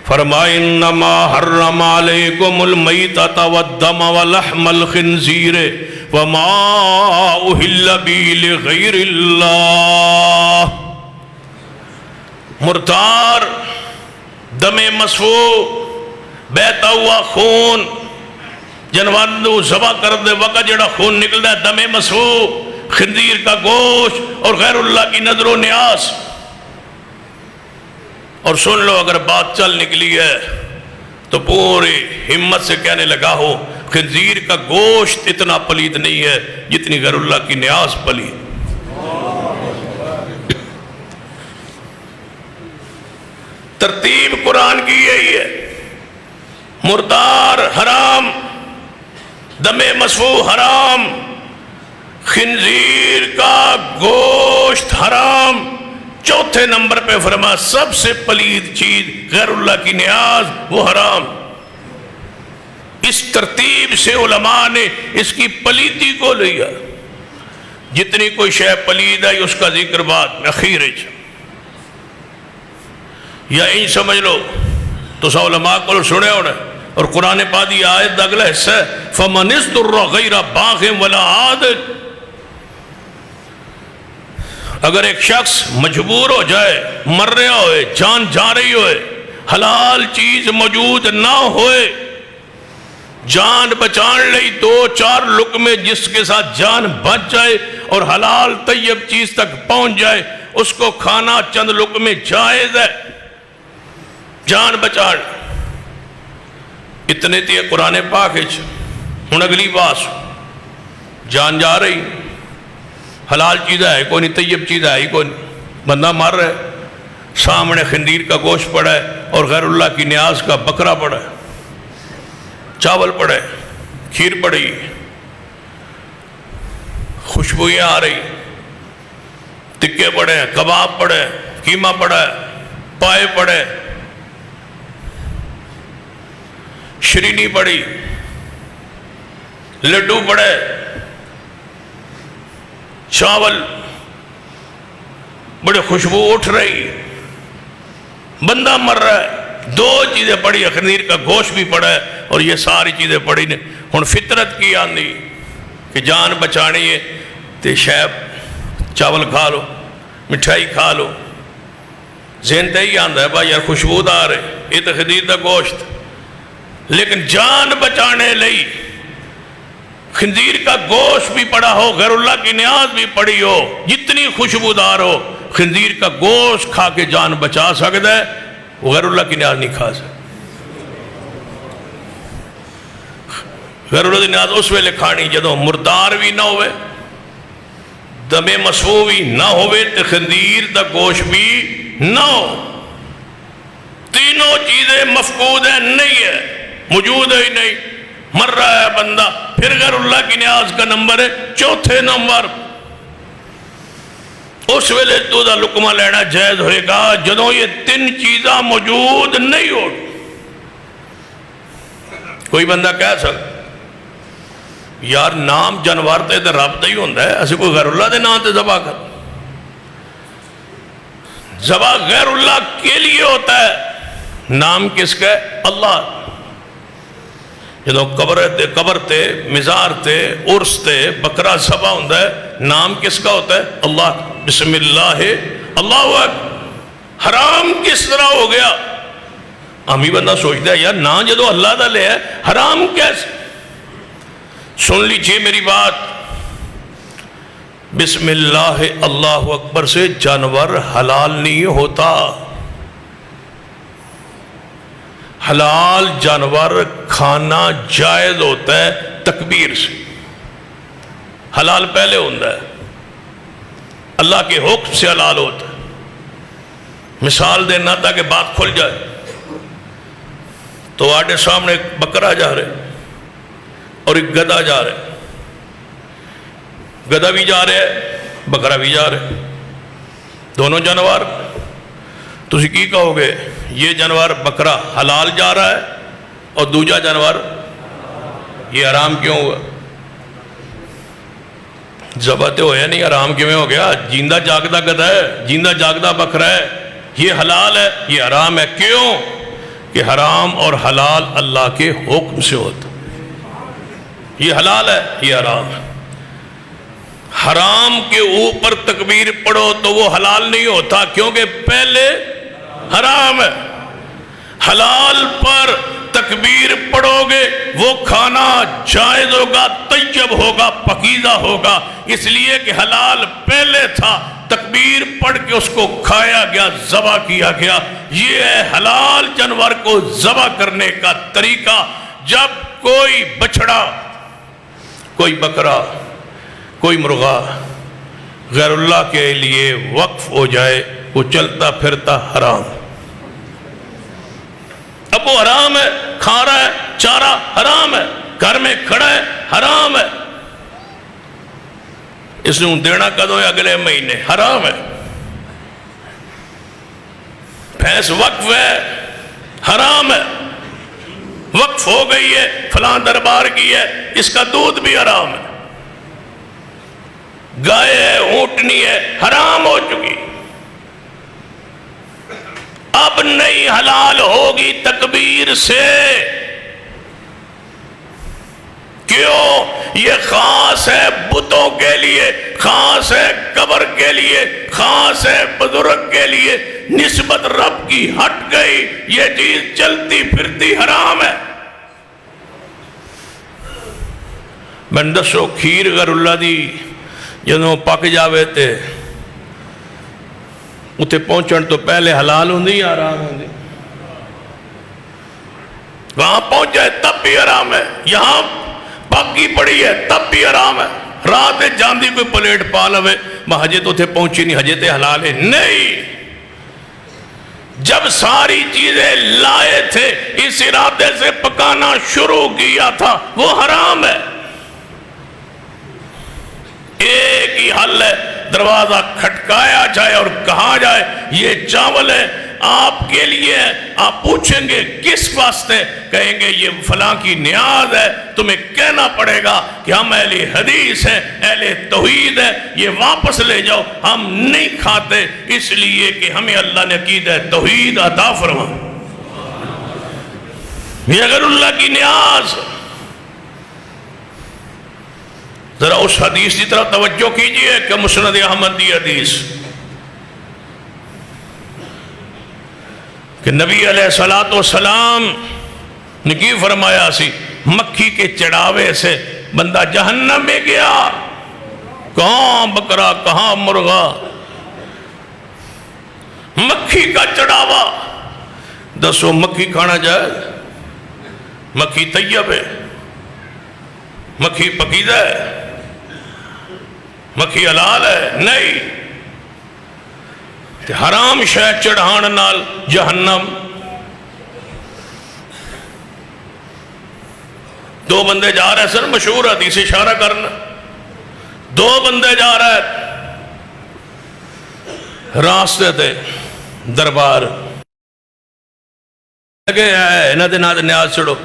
فرمائے انما حرم علیکم المیتۃ والدم ولحم الخنزیر وما اہل بہ لغیر اللہ. مردار، دم مسفوح، بہتا ہوا خون، جانور ذبح کر دے وقت جڑا خون نکلتا ہے دم مسفوح، خنزیر کا گوشت اور غیر اللہ کی نظر و نیاز. اور سن لو اگر بات چل نکلی ہے تو پوری ہمت سے کہنے لگا ہو خنزیر کا گوشت اتنا پلید نہیں ہے جتنی غیر اللہ کی نیاز پلید. ترتیب قرآن کی یہی ہے. مردار حرام، دم مسفوح حرام، خنزیر کا گوشت حرام. چوتھے نمبر پہ فرما سب سے پلید چیز غیر اللہ کی نیاز وہ حرام. اس ترتیب سے علماء نے اس کی پلیدی کو لیا. جتنی کوئی شے پلید ہے اس کا ذکر بعد میں اخیر ہے. یا این سمجھ لو تو سا علماء کو سنے ہونے اور قرآن پاک دی آیت دا اگلا حصہ ہے فَمَنِ اضْطُرَّ غَيْرَ بَاغٍ وَلَا عَادٍ. اگر ایک شخص مجبور ہو جائے، مر رہا ہوئے، جان جا رہی ہوئے، حلال چیز موجود نہ ہوئے، جان بچان لئی دو چار لقمے جس کے ساتھ جان بچ جائے اور حلال طیب چیز تک پہنچ جائے، اس کو کھانا چند لقمے جائز ہے. جان بچان اتنے تھی قرآن پاک ہے. ہن اگلی بات جان جا رہی، حلال چیز ہے کوئی نہیں، طیب چیز ہے کوئی نہیں، بندہ مر رہا ہے، سامنے خنزیر کا گوشت پڑا ہے اور غیر اللہ کی نیاز کا بکرا پڑا ہے، چاول پڑا ہے، کھیر پڑی، خوشبوئیں آ رہی، تکے پڑے ہیں، کباب پڑے ہیں، قیمہ پڑا ہے، پائے پڑے، شرینی پڑی، لڈو پڑے، چاول، بڑے خوشبو اٹھ رہی، بندہ مر رہا ہے، دو چیزیں پڑی، خنزیر کا گوشت بھی پڑا ہے اور یہ ساری چیزیں پڑی نے. ہن فطرت کی آندی کہ جان بچانی ہے تے شاید چاول کھا لو، مٹھائی کھا لو. ذہن تے ہی آندا ہے بھائی یار خوشبودار ہے، یہ تو خنزیر کا گوشت. لیکن جان بچانے لئی خنزیر کا گوشت بھی پڑا ہو، غیر اللہ کی نیاز بھی پڑی ہو، جتنی خوشبودار ہو، خنزیر کا گوشت کھا کے جان بچا سکتا ہے، وہ غیر اللہ کی نیاز نہیں کھا سکتا. غیر اللہ کی نیاز اس ویلے کھانی جدوں مردار بھی نہ ہوئے، دم مسفوح بھی نہ ہوئے، تے خنزیر دا گوشت بھی نہ ہو. تینوں چیزیں مفقود ہیں، نہیں ہے، موجود ہے ہی نہیں، مر رہا ہے بندہ. پھر غیر اللہ کی نیاز کا نمبر ہے چوتھے نمبر. اس ویلے تو دا لقمہ لینا جائز ہوئے گا جدوں یہ تین چیزاں موجود نہیں ہو. کوئی بندہ کہہ سکتا یار نام جانور تے رب دا ہی ہوندہ ہے، اسے کوئی غیر اللہ دے نام تے ذبح کر. ذبح غیر اللہ کے لیے ہوتا ہے، نام کس کا ہے؟ اللہ. جدو قبر تے مزار تے عرس تے بکرا ذبح ہوندہ ہے، نام کس کا ہوتا ہے؟ اللہ. بسم اللہ اللہ اکبر. حرام کس طرح ہو گیا؟ ہمیں بندہ سوچتا ہے یار نا جدو اللہ دا لے ہے حرام کیسے؟ سن لیجئے میری بات. بسم اللہ اللہ اکبر سے جانور حلال نہیں ہوتا. حلال جانور کھانا جائز ہوتا ہے تکبیر سے. حلال پہلے ہوتا ہے، اللہ کے حکم سے حلال ہوتا ہے. مثال دینا تاکہ بات کھل جائے. تو آٹے سامنے ایک بکرا جا رہے اور ایک گدھا جا رہے. گدھا بھی جا رہے ہے، بکرا بھی جا رہے، دونوں جانور. تسی کی کہو گے یہ جانور بکرا حلال جا رہا ہے اور دوجا جانور یہ حرام کیوں ہوا؟ ذبح تو ہویا نہیں، حرام کیوں ہو گیا؟ جیندہ جاگدہ گدھا ہے، جیندہ جاگدہ بکرا ہے، یہ حلال ہے یہ حرام ہے. کیوں کہ حرام اور حلال اللہ کے حکم سے ہوتا. یہ حلال ہے یہ حرام ہے. حرام کے اوپر تکبیر پڑھو تو وہ حلال نہیں ہوتا کیونکہ پہلے حرام ہے. حلال پر تکبیر پڑھو گے وہ کھانا جائز ہوگا، طیب ہوگا، پاکیزہ ہوگا، اس لیے کہ حلال پہلے تھا، تکبیر پڑھ کے اس کو کھایا گیا، ذبح کیا گیا۔ یہ ہے حلال جانور کو ذبح کرنے کا طریقہ۔ جب کوئی بچڑا، کوئی بکرا، کوئی مرغا غیر اللہ کے لیے وقف ہو جائے، وہ چلتا پھرتا حرام، اب وہ حرام ہے، کھا رہا ہے، چارہ حرام ہے، گھر میں کھڑا ہے حرام ہے، اس نے دینا کدو ہے اگلے مہینے، حرام ہے۔ بھینس وقف ہے، حرام ہے، وقف ہو گئی ہے، فلاں دربار کی ہے، اس کا دودھ بھی حرام ہے۔ گائے ہے، اونٹنی ہے، حرام ہو چکی، اب نہیں حلال ہوگی تکبیر سے۔ کیوں؟ یہ خاص ہے بتوں کے لیے، خاص ہے قبر کے لیے، خاص ہے بزرگ کے لیے، نسبت رب کی ہٹ گئی، یہ چیز چلتی پھرتی حرام ہے۔ میں دسو کھیر غیر اللہ دی جدوں پک جاوے تے اتنے پہنچن تو پہلے حلال ہوندی یا حرام ہوندی؟ وہاں پہنچے تب بھی حرام ہے، یہاں پاکی پڑی ہے تب بھی حرام ہے۔ رات جاندی کوئی پلیٹ پا لوے میں ہجے تو اتنے پہنچی نہیں، ہجے تے حلال ہے نہیں۔ جب ساری چیزیں لائے تھے اس ارادے سے پکانا شروع کیا تھا، وہ حرام ہے۔ ایک ہی حل ہے، دروازہ کھٹکایا جائے اور کہا جائے یہ چاول ہے آپ کے لیے ہے، آپ پوچھیں گے کس واسطے، کہیں گے یہ فلاں کی نیاز ہے، تمہیں کہنا پڑے گا کہ ہم اہل حدیث ہیں، اہل توحید ہیں، یہ واپس لے جاؤ، ہم نہیں کھاتے اس لیے کہ ہمیں اللہ نے عقیدہ توحید عطا فرما۔ یہ اگر اللہ کی نیاز، ذرا اس حدیث کی طرف توجہ کیجئے کہ مسند احمد دی حدیث کہ نبی علیہ السلام نے کی فرمایا سی، مکھی کے چڑھاوے سے بندہ جہنم میں گیا، کہاں بکرا کہاں مرغا، مکھی کا چڑھاوا، دسو مکھی کھانا جائے؟ مکھی طیب ہے، مکھی پکیزہ ہے، مکھی حلال ہے؟ نہیں۔ حرام شے چڑھان نال جہنم۔ دو بندے جا رہے سن، مشہور حدیث اشارہ کرنا، دو بندے جا رہے راستے تے دربار لگے ہے انہاں دے نال نیاز چھڑو۔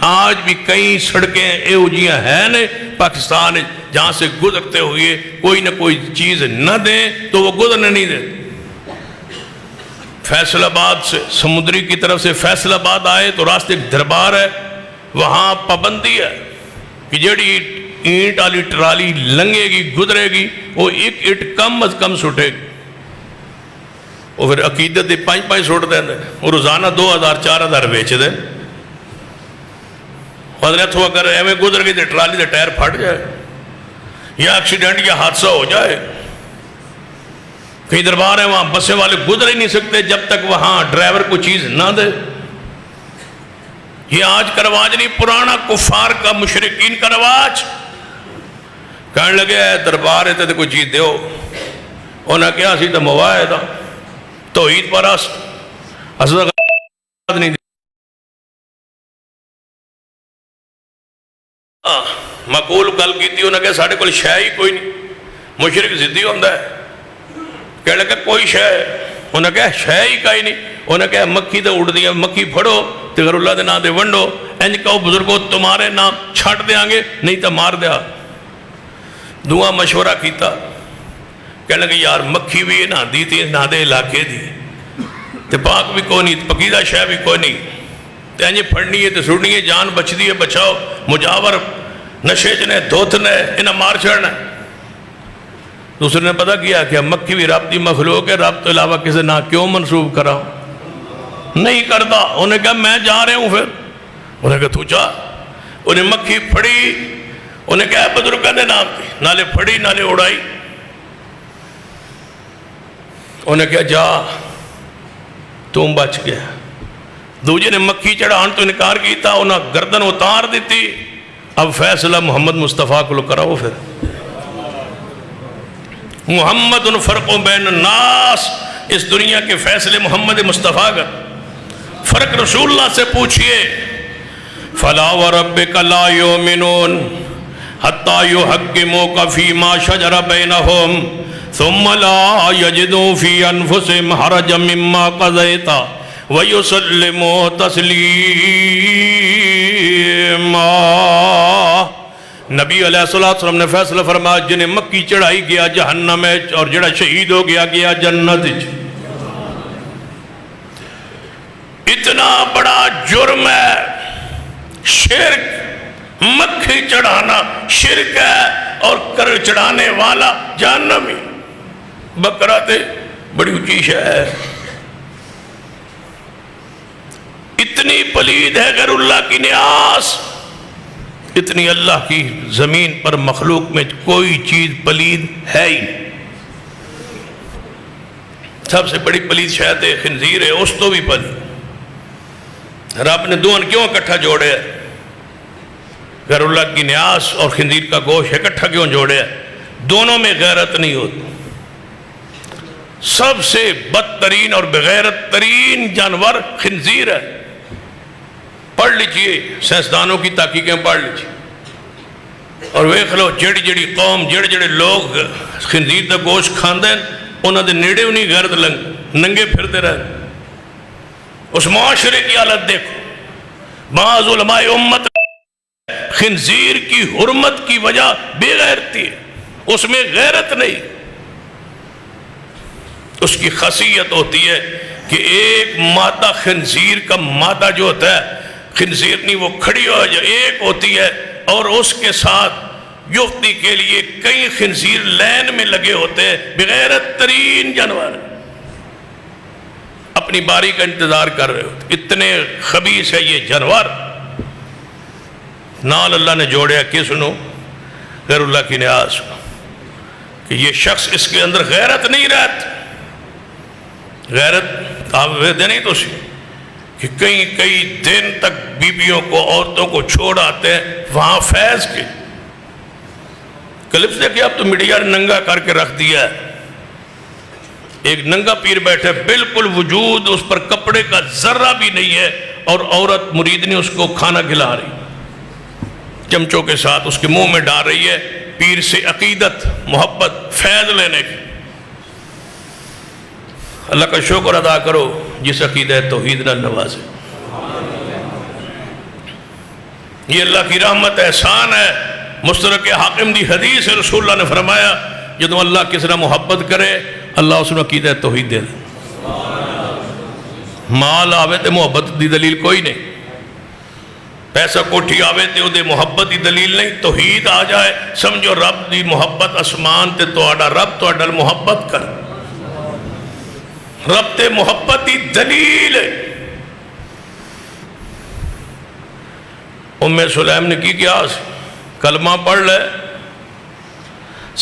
آج بھی کئی سڑکیں ایہو جیاں ہیں نے پاکستان جہاں سے گزرتے ہوئے کوئی نہ کوئی چیز نہ دیں تو وہ گزرنے نہیں دیں۔ فیصل آباد سے سمندری کی طرف سے فیصل آباد آئے تو راستے ایک دربار ہے، وہاں پابندی ہے کہ جیڑی اینٹ والی ٹرالی لنگے گی گزرے گی وہ ایک اینٹ کم از کم سٹے گی، وہ پھر عقیدت دے 5 سٹ دیں وہ روزانہ 2000 4000 بیچ دیں۔ حضرت ہو اگر ایویں گزر گئی تو ٹرالی دے ٹائر پھٹ جائے یا ایکسیڈنٹ یا حادثہ ہو جائے۔ کئی دربار ہیں وہاں بسیں والے گزر ہی نہیں سکتے جب تک وہاں ڈرائیور کو چیز نہ دے۔ یہ آج کا رواج نہیں، پرانا کفار کا مشرکین کا رواج۔ کہنے لگے دربار ہے تو کوئی چیز دیو، انہوں نے کہا اسی تو مواعدہ توحید پرست اصل نہیں دی۔ مقول گل کی تھی، انہوں نے کہا ساڑھے کوئی شے ہی کوئی نہیں، مشرک ضدی ہوندہ ہے۔ کہنے لگا کوئی شے، انہوں نے کہا شے ہی کہیں نہیں، انہوں نے کہا مکھی تو اڑ دیا، مکھی پھڑو تو غیر اللہ دے نام دے ونڈو، انج کہو بزرگو تمہارے نام چھٹ دیاں گے نہیں تو مار دیا۔ دعا مشورہ کیتا، کہنے لگا یار مکھی بھی نہ دی تھی نہ دے علاقے دی تے پاک بھی کوئی نہیں، پکیدہ شے بھی کوئی نہیں، تے انجے پھڑنی ہے تے سڑنی ہے، جان بچ دی ہے بچاؤ، مجاور نشے جنے دھوتنے انہیں مار چھڑنا۔ دوسرے نے پتہ کیا کہ مکھی بھی رب دی مخلوق ہے، رب تو علاوہ کسی نہ کیوں منسوب کرا نہیں کرتا۔ انہوں نے کہا میں جا رہے ہوں، پھر انہیں کہا تو چاہ، انہیں مکھی پھڑی، انہیں کہا بزرگاں دے نام پہ، نالے پھڑی نالے اڑائی، انہیں کہا جا تم بچ گیا۔ دوجے نے مکھی چڑھان تو انکار کیتا، انہیں گردن اتار دیتی۔ اب فیصلہ محمد مصطفیٰ کو کراؤ، پھر محمد فرق بین الناس، اس دنیا کے فیصلے محمد مصطفیٰ کا، فرق رسول اللہ سے پوچھئے۔ فَلَا وَرَبِّكَ لَا يُؤْمِنُونَ حَتَّى يُحَكِّمُوكَ فِي مَا شَجَرَ بَيْنَهُمْ ثُمَّ لَا يَجِدُوا فِي أَنفُسِهِمْ حَرَجًا مِّمَّا قَضَيْتَ وَيُسَلِّمُوا تَسْلِيمًا۔ نبی علیہ السلام نے فیصلہ فرمایا جنہیں مکی چڑھائی گیا جہنم ہے، اور جڑا شہید ہو گیا گیا جنت۔ اتنا بڑا جرم ہے شرک، مکھی چڑھانا شرک ہے، اور کر چڑھانے والا جہنمی۔ بکرا تے بڑی اونچی شے ہے، اتنی پلید ہے غیر اللہ کی نیاز، اتنی اللہ کی زمین پر مخلوق میں کوئی چیز پلید ہے ہی۔ سب سے بڑی پلید شاید خنزیر ہے، اس تو بھی پلید۔ رب نے دونوں کیوں اکٹھا جوڑے ہیں؟ غیر اللہ کی نیاز اور خنزیر کا گوشت اکٹھا کیوں جوڑے ہیں؟ دونوں میں غیرت نہیں ہوتی۔ سب سے بدترین اور بغیرت ترین جانور خنزیر ہے۔ پڑھ لیجئے، سائنسدانوں کی تحقیقیں پڑھ لیجئے، اور ویکھ لو جڑی جڑی قوم جڑے جڑے لوگ خنزیر دا گوشت کھاندے ہیں انہاں دے نیڑے انہیں غیرت ننگے پھرتے رہے۔ اس معاشرے کی حالت دیکھو، بعض علماء امت خنزیر کی حرمت کی وجہ بے غیرتی ہے، اس میں غیرت نہیں۔ اس کی خاصیت ہوتی ہے کہ ایک مادہ خنزیر کا مادہ جو ہوتا ہے، خنزیر نہیں وہ کھڑی ہو جائے ایک ہوتی ہے، اور اس کے ساتھ یفتی کے لیے کئی خنزیر لین میں لگے ہوتے ہیں۔ بغیرت ترین جانور اپنی باری کا انتظار کر رہے ہوتے، اتنے خبیث ہے یہ جانور۔ نال اللہ نے جوڑیا کس نو؟ غیر اللہ کی نیاز کو، کہ یہ شخص اس کے اندر غیرت نہیں رہتی۔ غیرت آپ ویدے نہیں تو سی کہ کئی دن تک بیبیوں کو عورتوں کو چھوڑ آتے ہیں وہاں فیض کے کلپس دیکھیں۔ اب تو میڈیا نے ننگا کر کے رکھ دیا ہے، ایک ننگا پیر بیٹھے بالکل وجود اس پر کپڑے کا ذرہ بھی نہیں ہے، اور عورت مرید نے اس کو کھانا کھلا رہی، چمچوں کے ساتھ اس کے منہ میں ڈال رہی ہے، پیر سے عقیدت محبت فیض لینے کی۔ اللہ کا شکر ادا کرو جس عقیدہ توحید نہ نوازے۔ یہ اللہ کی رحمت احسان ہے۔ مستدرک حاکم دی حدیث رسول اللہ نے فرمایا جدو اللہ کس طرح محبت کرے اللہ اس نے عقیدہ توحید دے دے۔ مال آوے تے محبت دی دلیل کوئی نہیں، پیسہ کوٹھی آوے تے دے محبت دی دلیل نہیں، توحید آ جائے سمجھو رب دی محبت اسمان تے توڑا رب توڑا محبت کر، رب تے محبت دی دلیل ہے۔ ام سلیم نے کی کیا کلمہ پڑھ لے،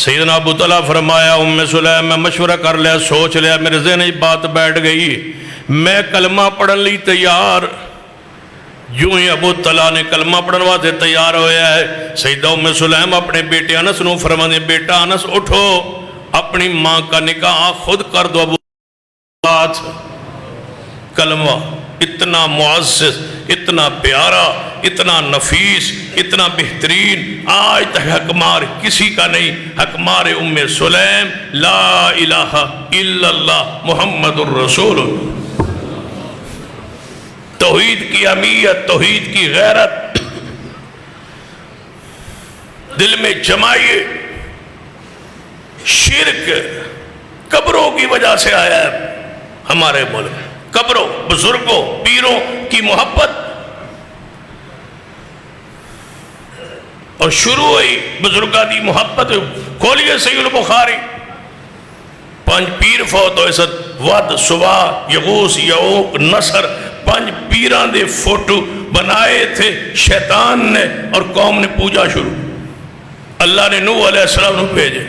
سیدنا ابو طلحہ فرمایا ام سلیم میں مشورہ کر لیا، سوچ لیا، میرے ذہن میں بات بیٹھ گئی، میں کلمہ پڑھن لی تیار۔ جو ہی ابو طلحہ نے کلمہ پڑھنوا سے تیار ہویا ہے، سیدہ ام سلیم اپنے بیٹے انس نو فرمانے بیٹا انس اٹھو، اپنی ماں کا نکاح خود کر دو۔ ابو کلمہ اتنا معزز، اتنا پیارا، اتنا نفیس، اتنا بہترین، آج تک حکمار کسی کا نہیں، حکمار ام سلیم لا الہ الا اللہ محمد الرسول۔ توحید کی اہمیت، توحید کی غیرت دل میں جمائیے۔ شرک قبروں کی وجہ سے آیا ہے ہمارے ملک، قبروں، بزرگوں، پیروں کی محبت، اور شروع ہوئی بزرگاں دی محبت۔ کھولیے صحیح البخاری، 5 پیر فوت ہوئے ود، سوا، یغوث، یعوق، نصر، 5 پیران دے فوٹو بنائے تھے شیطان نے اور قوم نے پوجا شروع. اللہ نے نوح علیہ السلام کو بھیجے.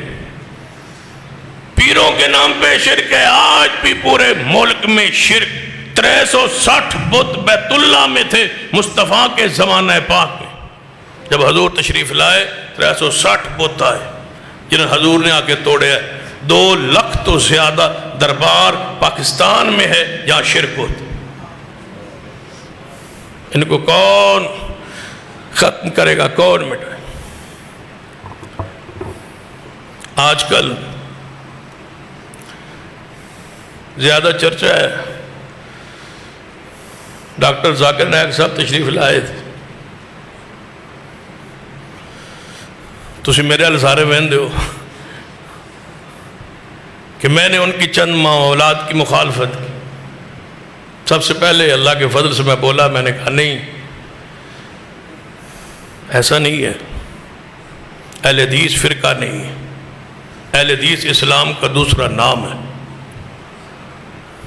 پیروں کے نام پہ شرک ہے. آج بھی پورے ملک میں شرک. 360 بت بیت اللہ میں تھے مصطفیٰ کے زمانہ پاک میں. جب حضور تشریف لائے 360 بت آئے جنہیں حضور نے آ کے توڑے. 2 لاکھ تو زیادہ دربار پاکستان میں ہے جہاں شرک ہوتا. ان کو کون ختم کرے گا, کون مٹائے؟ آج کل زیادہ چرچا ہے. ڈاکٹر ذاکر نائک صاحب تشریف لائے تھے. تسی میرے حال سارے وہندے ہو کہ میں نے ان کی چند اولاد کی مخالفت کی. سب سے پہلے اللہ کے فضل سے میں بولا, میں نے کہا نہیں, ایسا نہیں ہے. اہل حدیث فرقہ نہیں ہے. اہل حدیث اسلام کا دوسرا نام ہے.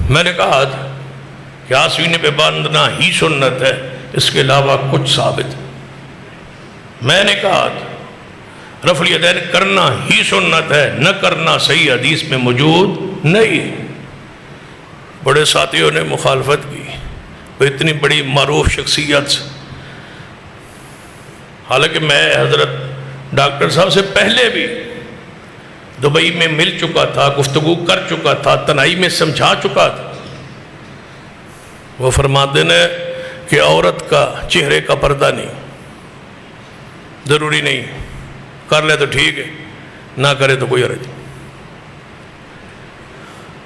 میں نے کہا کہ آسینے پہ باندھنا ہی سنت ہے, اس کے علاوہ کچھ ثابت. میں نے کہا رفع الیدین کرنا ہی سنت ہے, نہ کرنا صحیح حدیث میں موجود نہیں. بڑے ساتھیوں نے مخالفت کی. وہ اتنی بڑی معروف شخصیت سے, حالانکہ میں حضرت ڈاکٹر صاحب سے پہلے بھی دبئی میں مل چکا تھا, گفتگو کر چکا تھا, تنہائی میں سمجھا چکا تھا. وہ فرماتے ہیں کہ عورت کا چہرے کا پردہ نہیں, ضروری نہیں, کر لے تو ٹھیک ہے, نہ کرے تو کوئی حرج.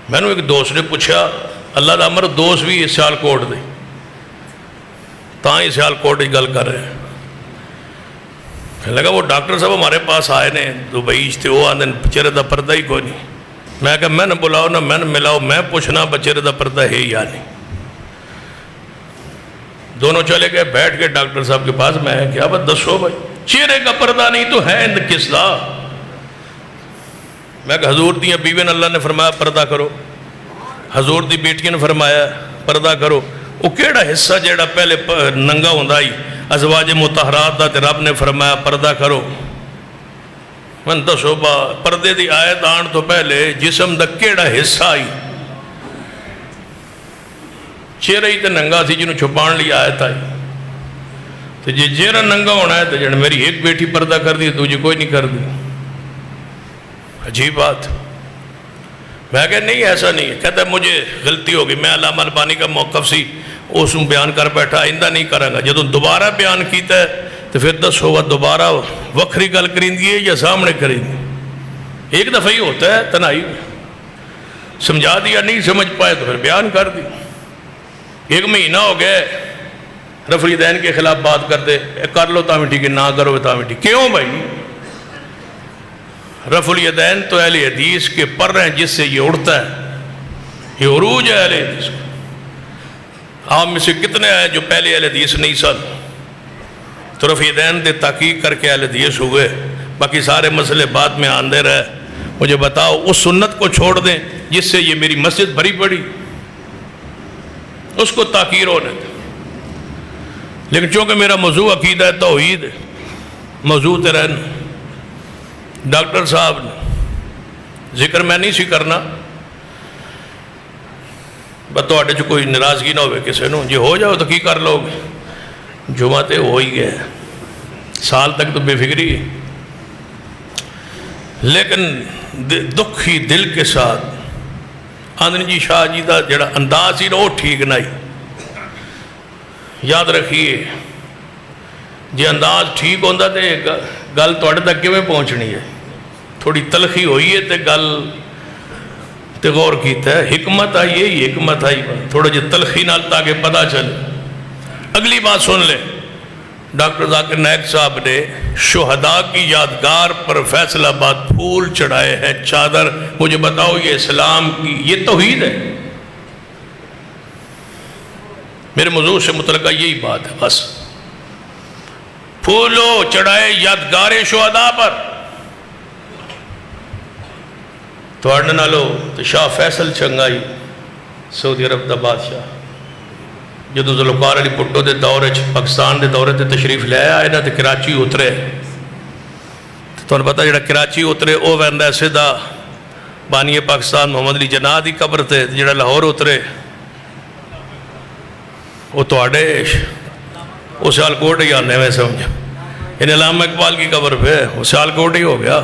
میں نے ایک دوست نے پوچھا, اللہ دا امر دوست بھی سیال کوٹ دے تاں ہی سیال کوٹ ہی گل کر رہے ہیں. لگا وہ ڈاکٹر صاحب ہمارے پاس آئے نے دبئی تھے, وہ آدھے چہرے دا پردہ ہی کوئی نہیں. میں کہا میں نے بلاؤ نہ میں نے ملاؤ, میں پوچھنا چہرے دا پردہ ہے یا نہیں. دونوں چلے گئے, بیٹھ کے ڈاکٹر صاحب کے پاس. میں کیا بات دسو بھائی, چہرے کا پردہ نہیں تو ہے کس دا؟ میں کہا حضور دی بیوی نے اللہ نے فرمایا پردہ کرو, حضور دی بیٹی نے فرمایا پردہ کرو. وہ کیڑا حصہ جیڑا پہلے ننگا ہوندا ہی ازواج مطہرات دا تے رب نے فرمایا پردہ کرو. من دسو با پردے دی آیت آن تو پہلے جسم دا کیڑا حصہ آئی؟ چہرہ ہی تے ننگا سی جنہوں چھپان لی آیت آئی. تو جی چہرہ ننگا ہونا ہے تو جن میری ایک بیٹی پردہ کر دی تو جی کوئی نہیں کر دی. عجیب بات. میں کہا نہیں ایسا نہیں ہے. کہتا ہے مجھے غلطی ہوگی, میں علامہ البانی کا موقف سی اس میں بیان کر بیٹھا, آئندہ نہیں کریں گا. جب دوبارہ بیان کیتا ہے تو پھر دس ہوگا دوبارہ وکھری گل کریں دیئے یا سامنے کریں دیئے. ایک دفعہ ہی ہوتا ہے تنہائی میں, سمجھا دیا نہیں سمجھ پائے تو پھر بیان کر دی. 1 مہینہ ہو گئے رفع الیدین کے خلاف بات کرتے, کر لو تاں بھی ٹھیک ہے, نہ کرو تاں بھی ٹھیک. کیوں بھائی؟ رفع الیدین تو اہل حدیث کے پر ہیں جس سے یہ اڑتا ہے, یہ عروج ہے اہل حدیث. آپ میں سے کتنے ہیں جو پہلے اہل حدیث نہیں سن تو رفع الیدین دے تحقیق کر کے اہل حدیث ہوئے, باقی سارے مسئلے بعد میں آندے رہے. مجھے بتاؤ اس سنت کو چھوڑ دیں جس سے یہ میری مسجد بھری پڑی, اس کو تاکیر ہونے دیں. لیکن چونکہ میرا موضوع عقیدہ توحید ہے, موضوع تے رہنا. ڈاکٹر صاحب نے ذکر میں نہیں سی کرنا, بتواڑے جو کوئی ناراضگی نہ ہوئے کسی نو, جی ہو جاؤ تو کی کر لو گے, جمعہ تے ہو ہی گئے, سال تک تو بے فکری ہے. لیکن دکھی دل کے ساتھ آندن جی شاہ جی دا جڑا انداز ہی نہ وہ ٹھیک نہیں. یاد رکھیے جی انداز ٹھیک ہوندہ تے گل توڑے تک کیوں پہنچنی ہے, تھوڑی تلخی ہوئی ہے تے گل تے غور کیتا ہے. حکمت آئی ہے, یہ حکمت آئی تھوڑا جی تلخی نال تاکہ پتہ چلے. اگلی بات سن لیں, ڈاکٹر ذاکر نائک صاحب نے شہداء کی یادگار پر فیصل آباد پھول چڑھائے ہیں, چادر. مجھے بتاؤ یہ اسلام کی یہ توحید ہے؟ میرے موضوع سے متعلقہ یہی بات ہے بس. پھولو چڑھائے یادگار شہداء پر. تو اڑنے نالو تو شاہ فیصل چنگائی سعودی عرب دا بادشاہ جدو ذوالفقار علی بھٹو کے دور پاکستان کے دورے تے تشریف لے آئے نا تو کراچی اترے، تمہیں پتا جڑا کراچی اترے وہ وہدا سیدھا بانی پاکستان محمد علی جناح کی قبر تے، جڑا لاہور اترے وہ تواڈے وہ سیالکوٹ ہی آنے میں سمجھ، ان علامہ اقبال کی قبر پہ وہ سیالکوٹ ہی ہو گیا۔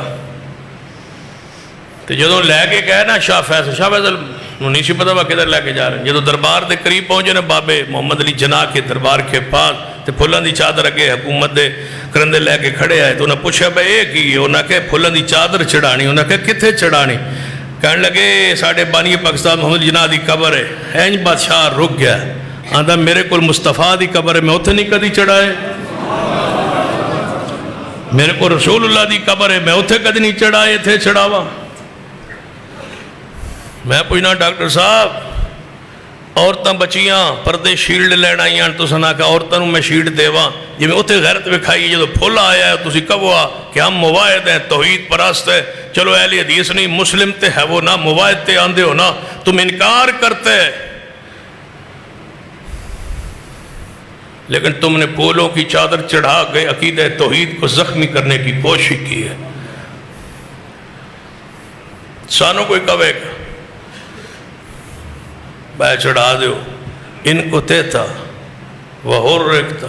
تو جدوں لے کے گئے نا شاہ فیصل نہیں سی پتا وہ کدھر لے کے جا رہے ہیں، جدوں دربار دے قریب پہنچے نا بابے محمد علی جناح کے دربار کے پاس تے پھلاں دی چادر اگے حکومت دے کرندے لے کے کھڑے آئے، تو انہیں پوچھا بھائی یہ کی ہے؟ انہیں کہا پھلاں دی چادر چڑھانی۔ انہیں کہا کتھے چڑھانی؟ کہنے لگے ساڑھے بانی پاکستان محمد علی جناح دی قبر ہے۔ اینج بادشاہ رک گیا، آندھا میرے کول مصطفیٰ دی قبر ہے، میں اتھے نہیں کدی چڑھائے، میرے کو رسول اللہ دی قبر ہے، میں اتھے کدی نہیں چڑھائے، تھے چڑھاوا۔ میں پوچھنا ڈاکٹر صاحب عورتاں بچیاں پردے شیلڈ لین آئیاں تو سنا کہ عورتوں میں شیلڈ دیواں، جی میں اتھے غیرت وکھائی جدو پھول آیا ہے تسی کہوا کہ ہم موائد ہیں، توحید پرست ہے، چلو اہل حدیث نہیں مسلم تے ہے وہ نا، موائد تے آندے ہو نا، تم انکار کرتے، لیکن تم نے پھولوں کی چادر چڑھا گئے عقیدہ توحید کو زخمی کرنے کی کوشش کی ہے۔ سانوں کوئی کہے گا بے چڑھا دیو ان کو تیتا وہور رکھتا،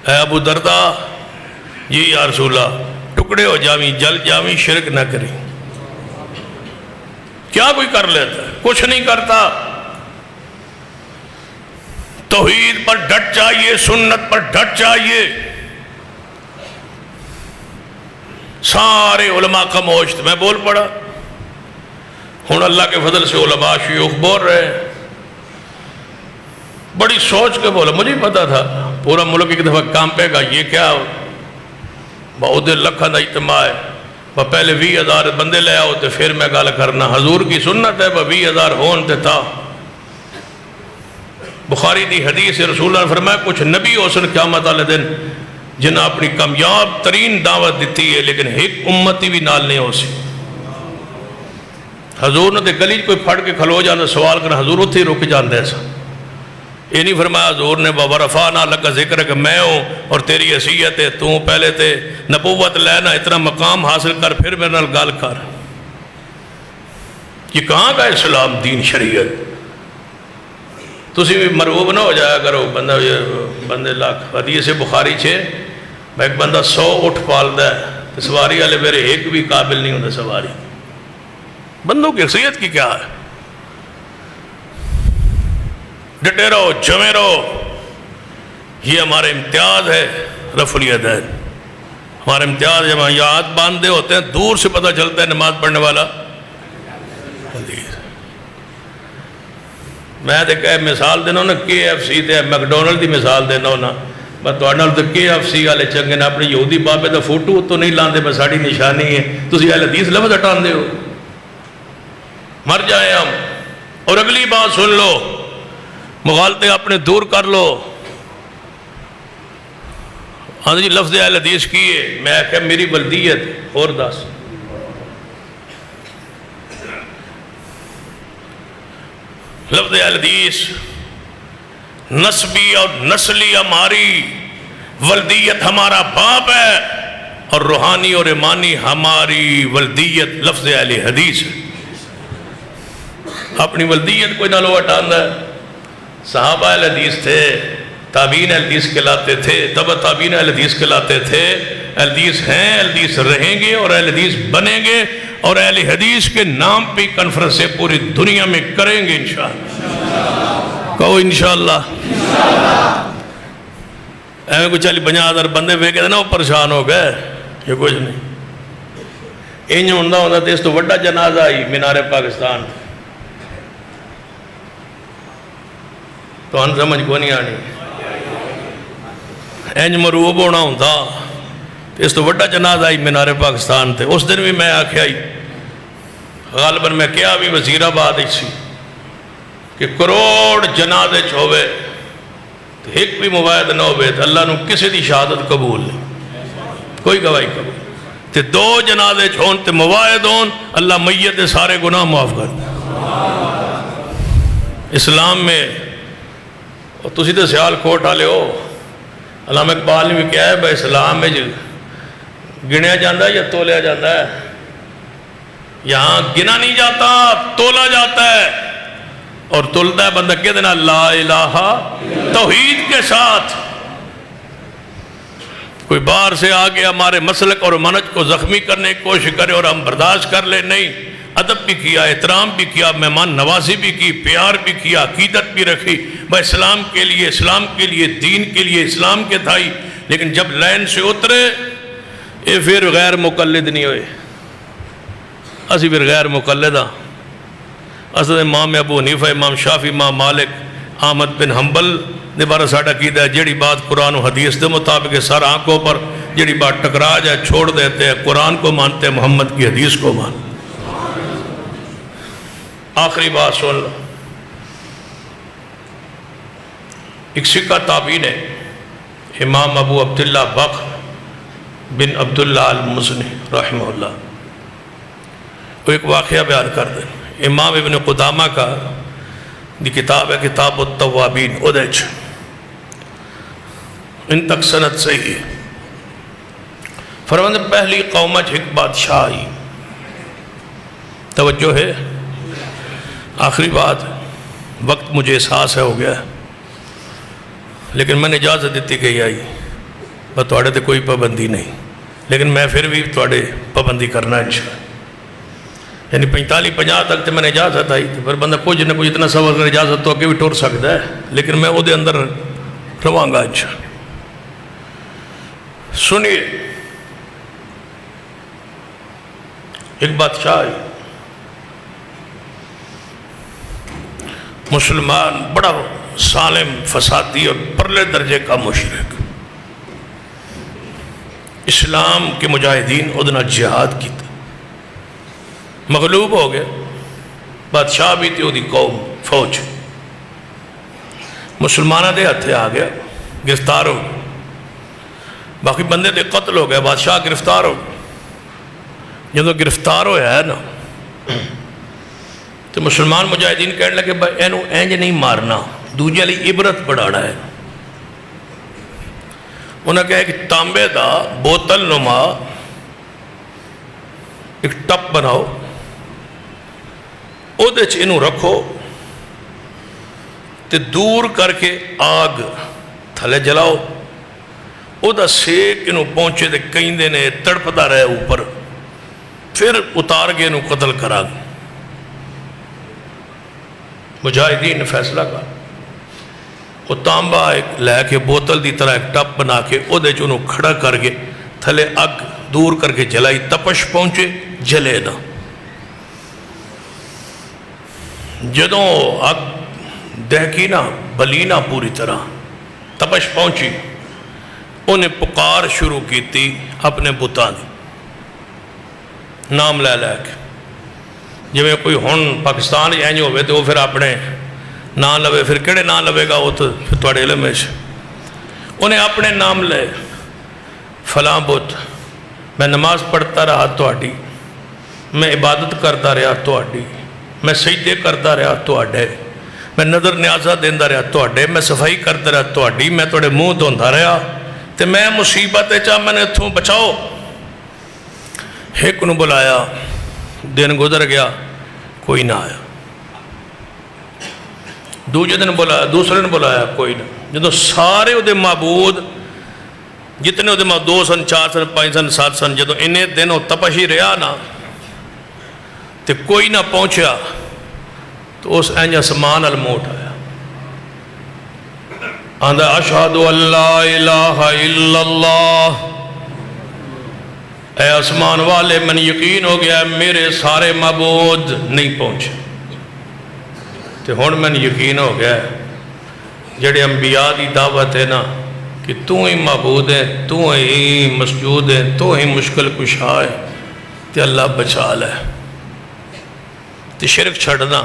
اے ابو دردہ جی یا رسول اللہ ٹکڑے ہو جاویں جل جاویں شرک نہ کریں۔ کیا کوئی کر لیتا ہے؟ کچھ نہیں کرتا۔ توحید پر ڈٹ چاہیے، سنت پر ڈٹ چاہیے۔ سارے علماء خاموش تھے، میں بول پڑا، ہوں اللہ کے فضل سے علماء شیوخ بول رہے ہیں، بڑی سوچ کے بولا، مجھے پتا تھا پورا ملک ایک دفعہ کانپے گا، یہ کیا بہت لکھاں دا اجتماع ہے، پہلے 20,000 بندے لے آؤ تے پھر میں گل کرنا، حضور کی سنت ہے 20,000 ہون تے تھا۔ بخاری دی حدیث رسول اللہ نے فرمایا کچھ نبی ہو سن قیامت والے دن جنہاں اپنی کامیاب ترین دعوت دیتی ہے لیکن ایک امتی بھی نال نہیں ہو سی۔ حضور نے گلی کوئی پھڑ کے کھلو جانا سوال کرنا، حضور اتھے ہی رک جاندے ایسا، یہ نہیں فرمایا حضور نے وَرَفَعْنَا لَكَ ذِكْرَكَ کہ میں ہوں اور تیری حیثیت ہے، تو پہلے تے نبوت لینا اتنا مقام حاصل کر پھر میرے نال گال کر۔ یہ کہاں کا اسلام دین شریعت؟ تسی بھی مرعوب نہ ہو جایا کرو، بندے لاکھ حدیث بخاری چھے میں ایک بندہ 100 اٹھ پالدا ہے، سواری والے میرے ایک بھی قابل نہیں ہوتا سواری۔ بندوں کی حیثیت کی کیا ہے؟ ڈٹے رہو، جمے رہو، یہ ہمارا امتیاز ہے۔ رفع الیدین ہمارا امتیاز جب ہم یاد باندھے ہوتے ہیں دور سے پتہ چلتا ہے نماز پڑھنے والا۔ میں تو کہ مثال دینا نا KFC تے میکڈونلڈ دی مثال دینا نا، میں تو KFC والے چنگے نے اپنے یہودی بابے دا فوٹو تو نہیں لاندے، بس ساڑی نشانی ہے، تسی اہل حدیث لفظ ہٹان دے ہو، مر جائیں ہم۔ اور اگلی بات سن لو، مغالطے اپنے دور کر لو۔ ہاں جی لفظ اہل حدیث کیے، میں کہ میری بلدیت اور دس لفظ اہل حدیث نسبی اور نسلی ہماری، ولدیت ہمارا باپ ہے اور روحانی اور ایمانی ہماری ولدیت لفظ اہل حدیث ہے۔ اپنی ولدیت کوئی نہ لو ہٹانا ہے۔ صحابہ اہل حدیث تھے، تابعین اہل حدیث کہلاتے تھے، تبع تابعین اہل حدیث کہلاتے تھے، اہل حدیث ہیں، اہل حدیث رہیں گے اور اہل حدیث بنیں گے، اور اہل حدیث کے نام پہ کنفرنسیں پوری دنیا میں کریں گے انشاءاللہ۔ کہو انشاءاللہ۔ ایویں کوئی 50,000 بندے وے کے نا وہ پریشان ہو گئے، یہ کچھ نہیں۔ انج ہوندہ تو اس تو وڈا جنازہ آئی مینار پاکستان، تو ان سمجھ کو نہیں آنی۔ انج مرعوب ہونا ہوندہ اس تو وڈا جنازہ آئی مینار پاکستان تھے۔ اس دن بھی میں آکھیا ہی غالباً میں کیا بھی وزیر آباد سی کہ کروڑ جنازے چھوئے تو ایک بھی موائد نہ ہوئے تو اللہ نے کسی دی شہادت قبول نہیں، کوئی گواہی قبول تے 2 جنازے چھون تے موائد ہون، اللہ میت سارے گناہ معاف کر۔ اسلام میں اور تسی تو سیال کوٹ والے ہو. علامہ اقبال نے بھی کیا ہے بھائی اسلام میں گنیا جاتا ہے یا تولیا جاتا ہے؟ یہاں گنا نہیں جاتا، تولا جاتا ہے. اور تولتا ہے بندہ کہہ دینا لا الہ توحید کے ساتھ. کوئی باہر سے آگے ہمارے مسلک اور منہج کو زخمی کرنے کی کوشش کرے اور ہم برداشت کر لیں، نہیں. ادب بھی کیا، احترام بھی کیا، مہمان نوازی بھی کی، پیار بھی کیا، عقیدت بھی رکھی بھائی اسلام کے لیے دین کے لیے اسلام کے تھائی. لیکن جب لائن سے اترے یہ پھر غیر مقلد نہیں ہوئے. اسی پھر غیر مقلد ہاں. اصل امام ابو حنیفہ، امام شافعی، امام مالک، احمد بن حنبل نے بارہ ساڑھا قیدہ ہے جیڑی بات قرآن و حدیث دے مطابق سر آنکھوں پر، جیڑی بات ٹکرا جائے چھوڑ دیتے ہیں. قرآن کو مانتے ہیں، محمد کی حدیث کو مانتے. آخری بات سن لو. ایک سکہ تابعین ہے امام ابو عبداللہ بکر بن عبداللہ المزنی رحمہ اللہ. وہ ایک واقعہ بیان کر دیں. امام ابن قدامہ کا دی کتاب ہے کتاب التوابین، ادھچ ان تک سند صحیح ہے. فرماتے پہلی قومچ ایک بادشاہ آئی. توجہ ہے، آخری بات، وقت مجھے احساس ہے ہو گیا ہے لیکن میں نے اجازت دیتی کہ آئی بس تھوڑے تے کوئی پابندی نہیں، لیکن میں پھر بھی تھوڑے پابندی کرنا انشاءاللہ. یعنی 45-50 تک تو میں نے اجازت آئی تھی، پھر بندہ کچھ نہ کچھ اتنا سفر کر اجازت تو اگے بھی ٹور سکتا ہے، لیکن میں وہ دے اندر رواں گا انشاءاللہ. سنیے، ایک بادشاہ آئی، مسلمان، بڑا سالم، فسادی اور پرلے درجے کا مشرک. اسلام کے مجاہدین ادنا جہاد کی تھا، مغلوب ہو گئے. بادشاہ بھی تھی، وہ قوم فوج مسلمانہ دے ہتھے آ گیا، گرفتار ہو گئے. باقی بندے دے قتل ہو گئے، بادشاہ گرفتار ہو گئے. جب گرفتار ہویا ہے نا تو مسلمان مجاہدین کہنے لگے بھائی اینو اینج نہیں مارنا، دوجے لی عبرت بڑھانا ہے. انہوں نے کہا کہ تانبے دا بوتل نما ایک ٹپ بناؤ، او دے چ انہوں رکھو تے دور کر کے آگ تھلے جلاؤ، او دا سیک انہوں پہنچے دے کہیں دے نے تڑپ دا رہے اوپر، پھر اتار کے انہوں قتل کرا گئے. مجاہدین نے فیصلہ کر، وہ تانبا ایک لے کے بوتل دی طرح ایک ٹپ بنا کے او دے چ انہوں کھڑا کر کے تھلے اگ دور کر کے جلائی. تپش پہنچے، جلے نہ. جدوں اگ دہکی نہ بلی نہ پوری طرح، تپش پہنچی، انہیں پکار شروع کی تھی اپنے بتاں دی، نام لے لے کے. جی میں کوئی ہون پاکستان اینج ہوئے تو وہ پھر اپنے نام لوے، پھر کیڑے نام لوے گا وہ تو پھر توڑے علم ہے. انہیں اپنے نام لے، فلاں بت، میں نماز پڑھتا رہا توڑی، میں عبادت کرتا رہا توڑی، میں سجدے کرتا رہا توڑے، میں نظر نیازہ دیندہ رہا توڑے، میں صفائی کرتا رہا توڑی، میں توڑے منہ دھوندا رہا تے میں مصیبت چاہ میں نے اتھوں بچاؤ. ایک نے بلایا، دن گزر گیا، کوئی نہ آیا. دوسرے دن بلایا، دوسرے نے بلایا، کوئی نہ. جدو سارے وہ معبود جتنے وہ 2 سن 4 سن 5 سن 7 سن جدو انہیں دن وہ تپشی رہا نا تو کوئی نہ پہنچیا تو اس اینج اسمان الموٹ آیا. آندھا اشہد اللہ الہ الا اللہ، اے آسمان والے من یقین ہو گیا میرے سارے معبود نہیں پہنچے. تو ہون من یقین ہو گیا جڑے انبیاء دی دعوت ہے نا کہ تو ہی معبود ہے، تو ہی مسجود ہے، تو ہی مشکل کشا ہے، تے اللہ بچا لے. تے شرک چھڑنا،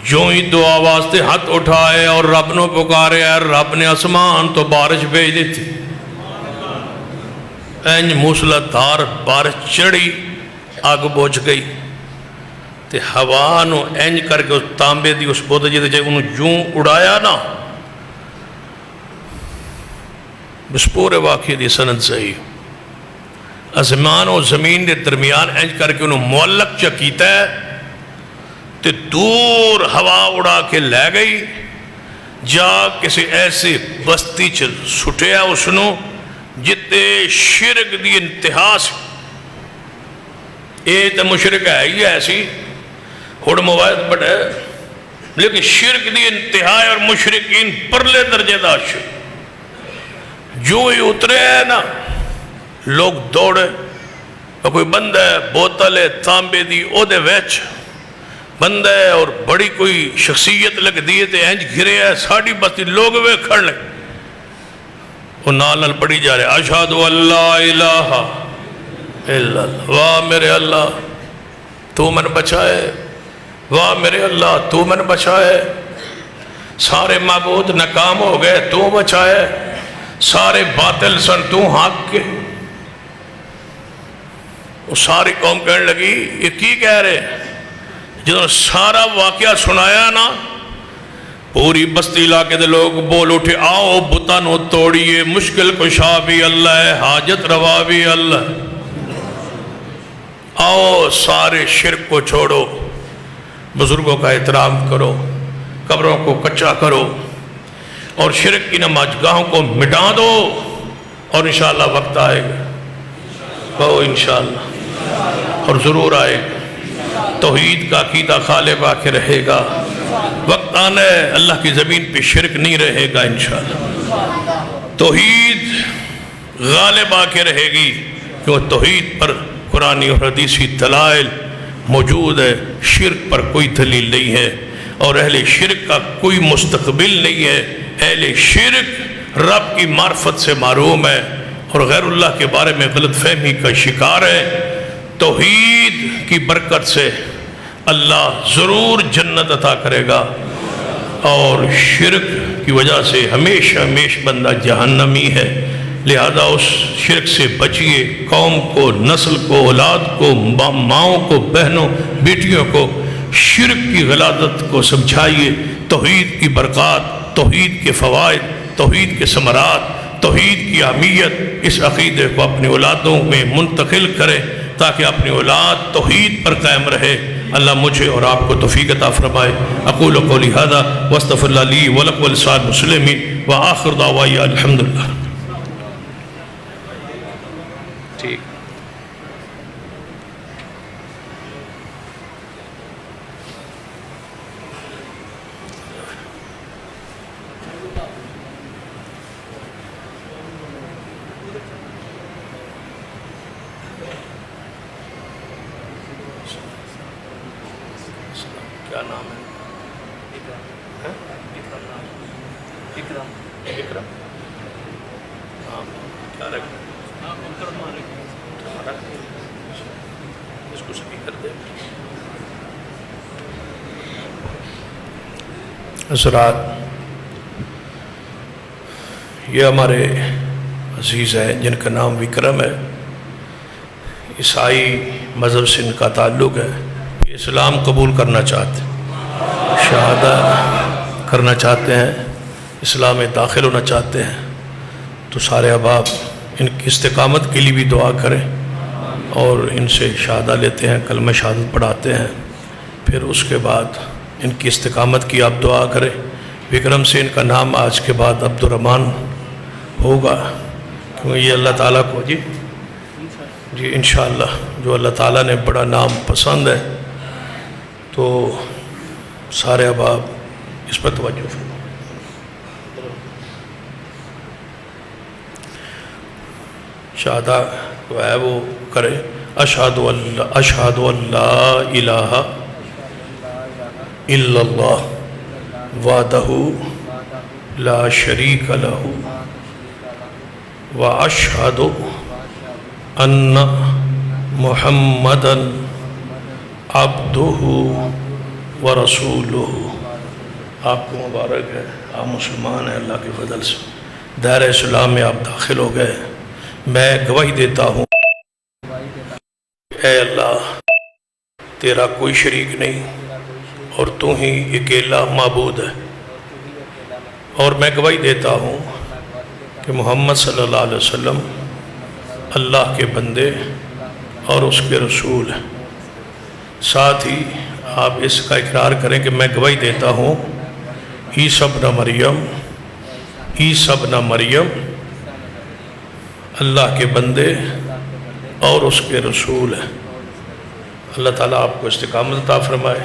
جو ہی دعا واسطے ہاتھ اٹھائے اور رب نو پکارے ہے، رب نے آسمان تو بارش بھیج دیتی. اینج موسلا دھار بارش چڑھی، آگ بوجھ گئی. تے ہوا نو اینج کر کے اس تانبے دی اس بودھ جی دے انہوں جوں اڑایا نا، اس پورے واقعی دی سند صحیح آسمان و زمین دے درمیان اینج کر کے انہوں معلق چا کیتا ہے تے دور ہوا اڑا کے لے گئی، جا کسی ایسی بستی چل سٹیا اس نو جتے شرک دی انتہا سے اے تے مشرک ہے ہی ایسی ہوڑ موائد بڑھے، لیکن شرک دی انتہا اور مشرکین پرلے درجے داشت جو ہی اترے ہیں نا لوگ دوڑے، اور کوئی بندہ ہے بوتل ہے تانبے دی او دے ویچ بندہ ہے اور بڑی کوئی شخصیت لگ دیئے تے اینج گھرے ہے ساڑھی بستی لوگ وے کھڑ لیں وہ نال پڑی جا رہے اشہدو اللہ الہ الا اللہ، واہ میرے اللہ تو من بچائے، واہ میرے اللہ تو من بچائے، سارے معبود ناکام ہو گئے تو بچائے، سارے باطل سن تو حق کے۔ وہ ساری قوم کہنے لگی یہ کی کہہ رہے جنہوں سارا واقعہ سنایا نا، پوری بستی علاقے دے لوگ بول اٹھے آؤ بتانو توڑیے، مشکل کشا بھی اللہ ہے، حاجت روا بھی اللہ ہے، آؤ سارے شرک کو چھوڑو، بزرگوں کا احترام کرو، قبروں کو کچا کرو اور شرک کی نماز گاہوں کو مٹا دو، اور انشاءاللہ وقت آئے گا، کہو انشاءاللہ، اور ضرور آئے گا، توحید کا عقیدہ غالب آ کے رہے گا، وقت آنا ہے اللہ کی زمین پہ شرک نہیں رہے گا انشاءاللہ، توحید غالب آ کے رہے گی، کیونکہ توحید پر قرآنی اور حدیثی دلائل موجود ہے، شرک پر کوئی دلیل نہیں ہے، اور اہل شرک کا کوئی مستقبل نہیں ہے، اہل شرک رب کی معرفت سے محروم ہے اور غیر اللہ کے بارے میں غلط فہمی کا شکار ہے۔ توحید کی برکت سے اللہ ضرور جنت عطا کرے گا، اور شرک کی وجہ سے ہمیشہ بندہ جہنمی ہے، لہذا اس شرک سے بچیے، قوم کو، نسل کو، اولاد کو، ماؤں کو، بہنوں بیٹیوں کو شرک کی غلاظت کو سمجھائیے، توحید کی برکات، توحید کے فوائد، توحید کے ثمرات، توحید کی اہمیت، اس عقیدے کو اپنی اولادوں میں منتقل کریں تاکہ اپنی اولاد توحید پر قائم رہے۔ اللہ مجھے اور آپ کو توفیق عطا فرمائے۔ اقول قولی ھذا واستغفر اللہ لی ولکم ولسائر المسلمین وآخر دعوایا الحمدللہ۔ ٹھیک کیا نام ہے؟ اکرم کیا رکھ اس کو صحیح کر دے۔ حضرات، یہ ہمارے عزیز ہیں جن کا نام وکرم ہے، عیسائی مذہب سے ان کا تعلق ہے، اسلام قبول کرنا چاہتے ہیں، شہادت کرنا چاہتے ہیں، اسلام میں داخل ہونا چاہتے ہیں، تو سارے احباب ان کی استقامت کے لیے بھی دعا کریں اور ان سے شہادہ لیتے ہیں، کلمہ شہادت پڑھاتے ہیں، پھر اس کے بعد ان کی استقامت کی آپ دعا کریں۔ وکرم سے ان کا نام آج کے بعد عبدالرحمن ہوگا، کیونکہ یہ اللہ تعالیٰ کو جی انشاءاللہ جو اللہ تعالیٰ نے بڑا نام پسند ہے، تو سارے احباب اس پر توجہ فرمائیں۔ شہادہ جو ہے وہ کرے، اشہد ان لا الہ الا اللہ وحدہ لا شریک لہ واشہد ان محمدً عبدہ ورسولہ۔ آپ کو مبارک ہے، آپ مسلمان ہیں اللہ کے فضل سے، دائرہ اسلام میں آپ داخل ہو گئے۔ میں گواہی دیتا ہوں اے اللہ تیرا کوئی شریک نہیں اور تو ہی اکیلا معبود ہے، اور میں گواہی دیتا ہوں کہ محمد صلی اللہ علیہ وسلم اللہ کے بندے اور اس کے رسول ہیں۔ ساتھ ہی آپ اس کا اقرار کریں کہ میں گواہی دیتا ہوں عیسیٰ ابن مریم اللہ کے بندے اور اس کے رسول ہیں۔ اللہ تعالیٰ آپ کو استقامت عطا فرمائے،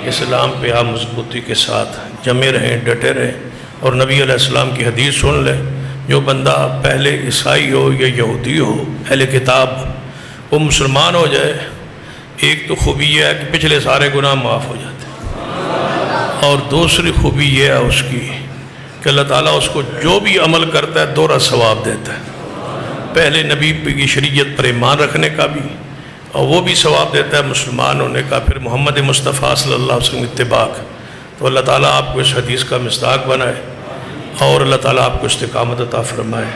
اسلام پہ آپ مضبوطی کے ساتھ جمے رہیں، ڈٹے رہیں، اور نبی علیہ السلام کی حدیث سن لیں۔ جو بندہ پہلے عیسائی ہو یا یہودی ہو، اہل کتاب، وہ مسلمان ہو جائے، ایک تو خوبی یہ ہے کہ پچھلے سارے گناہ معاف ہو جاتے ہیں، اور دوسری خوبی یہ ہے اس کی کہ اللہ تعالیٰ اس کو جو بھی عمل کرتا ہے دوہرا ثواب دیتا ہے، پہلے نبی کی شریعت پر ایمان رکھنے کا بھی، اور وہ بھی ثواب دیتا ہے مسلمان ہونے کا، پھر محمد مصطفیٰ صلی اللہ علیہ وسلم اتباع کا۔ تو اللہ تعالیٰ آپ کو اس حدیث کا مصداق بنائے، اور اللہ تعالیٰ آپ کو استقامت عطا فرمائے۔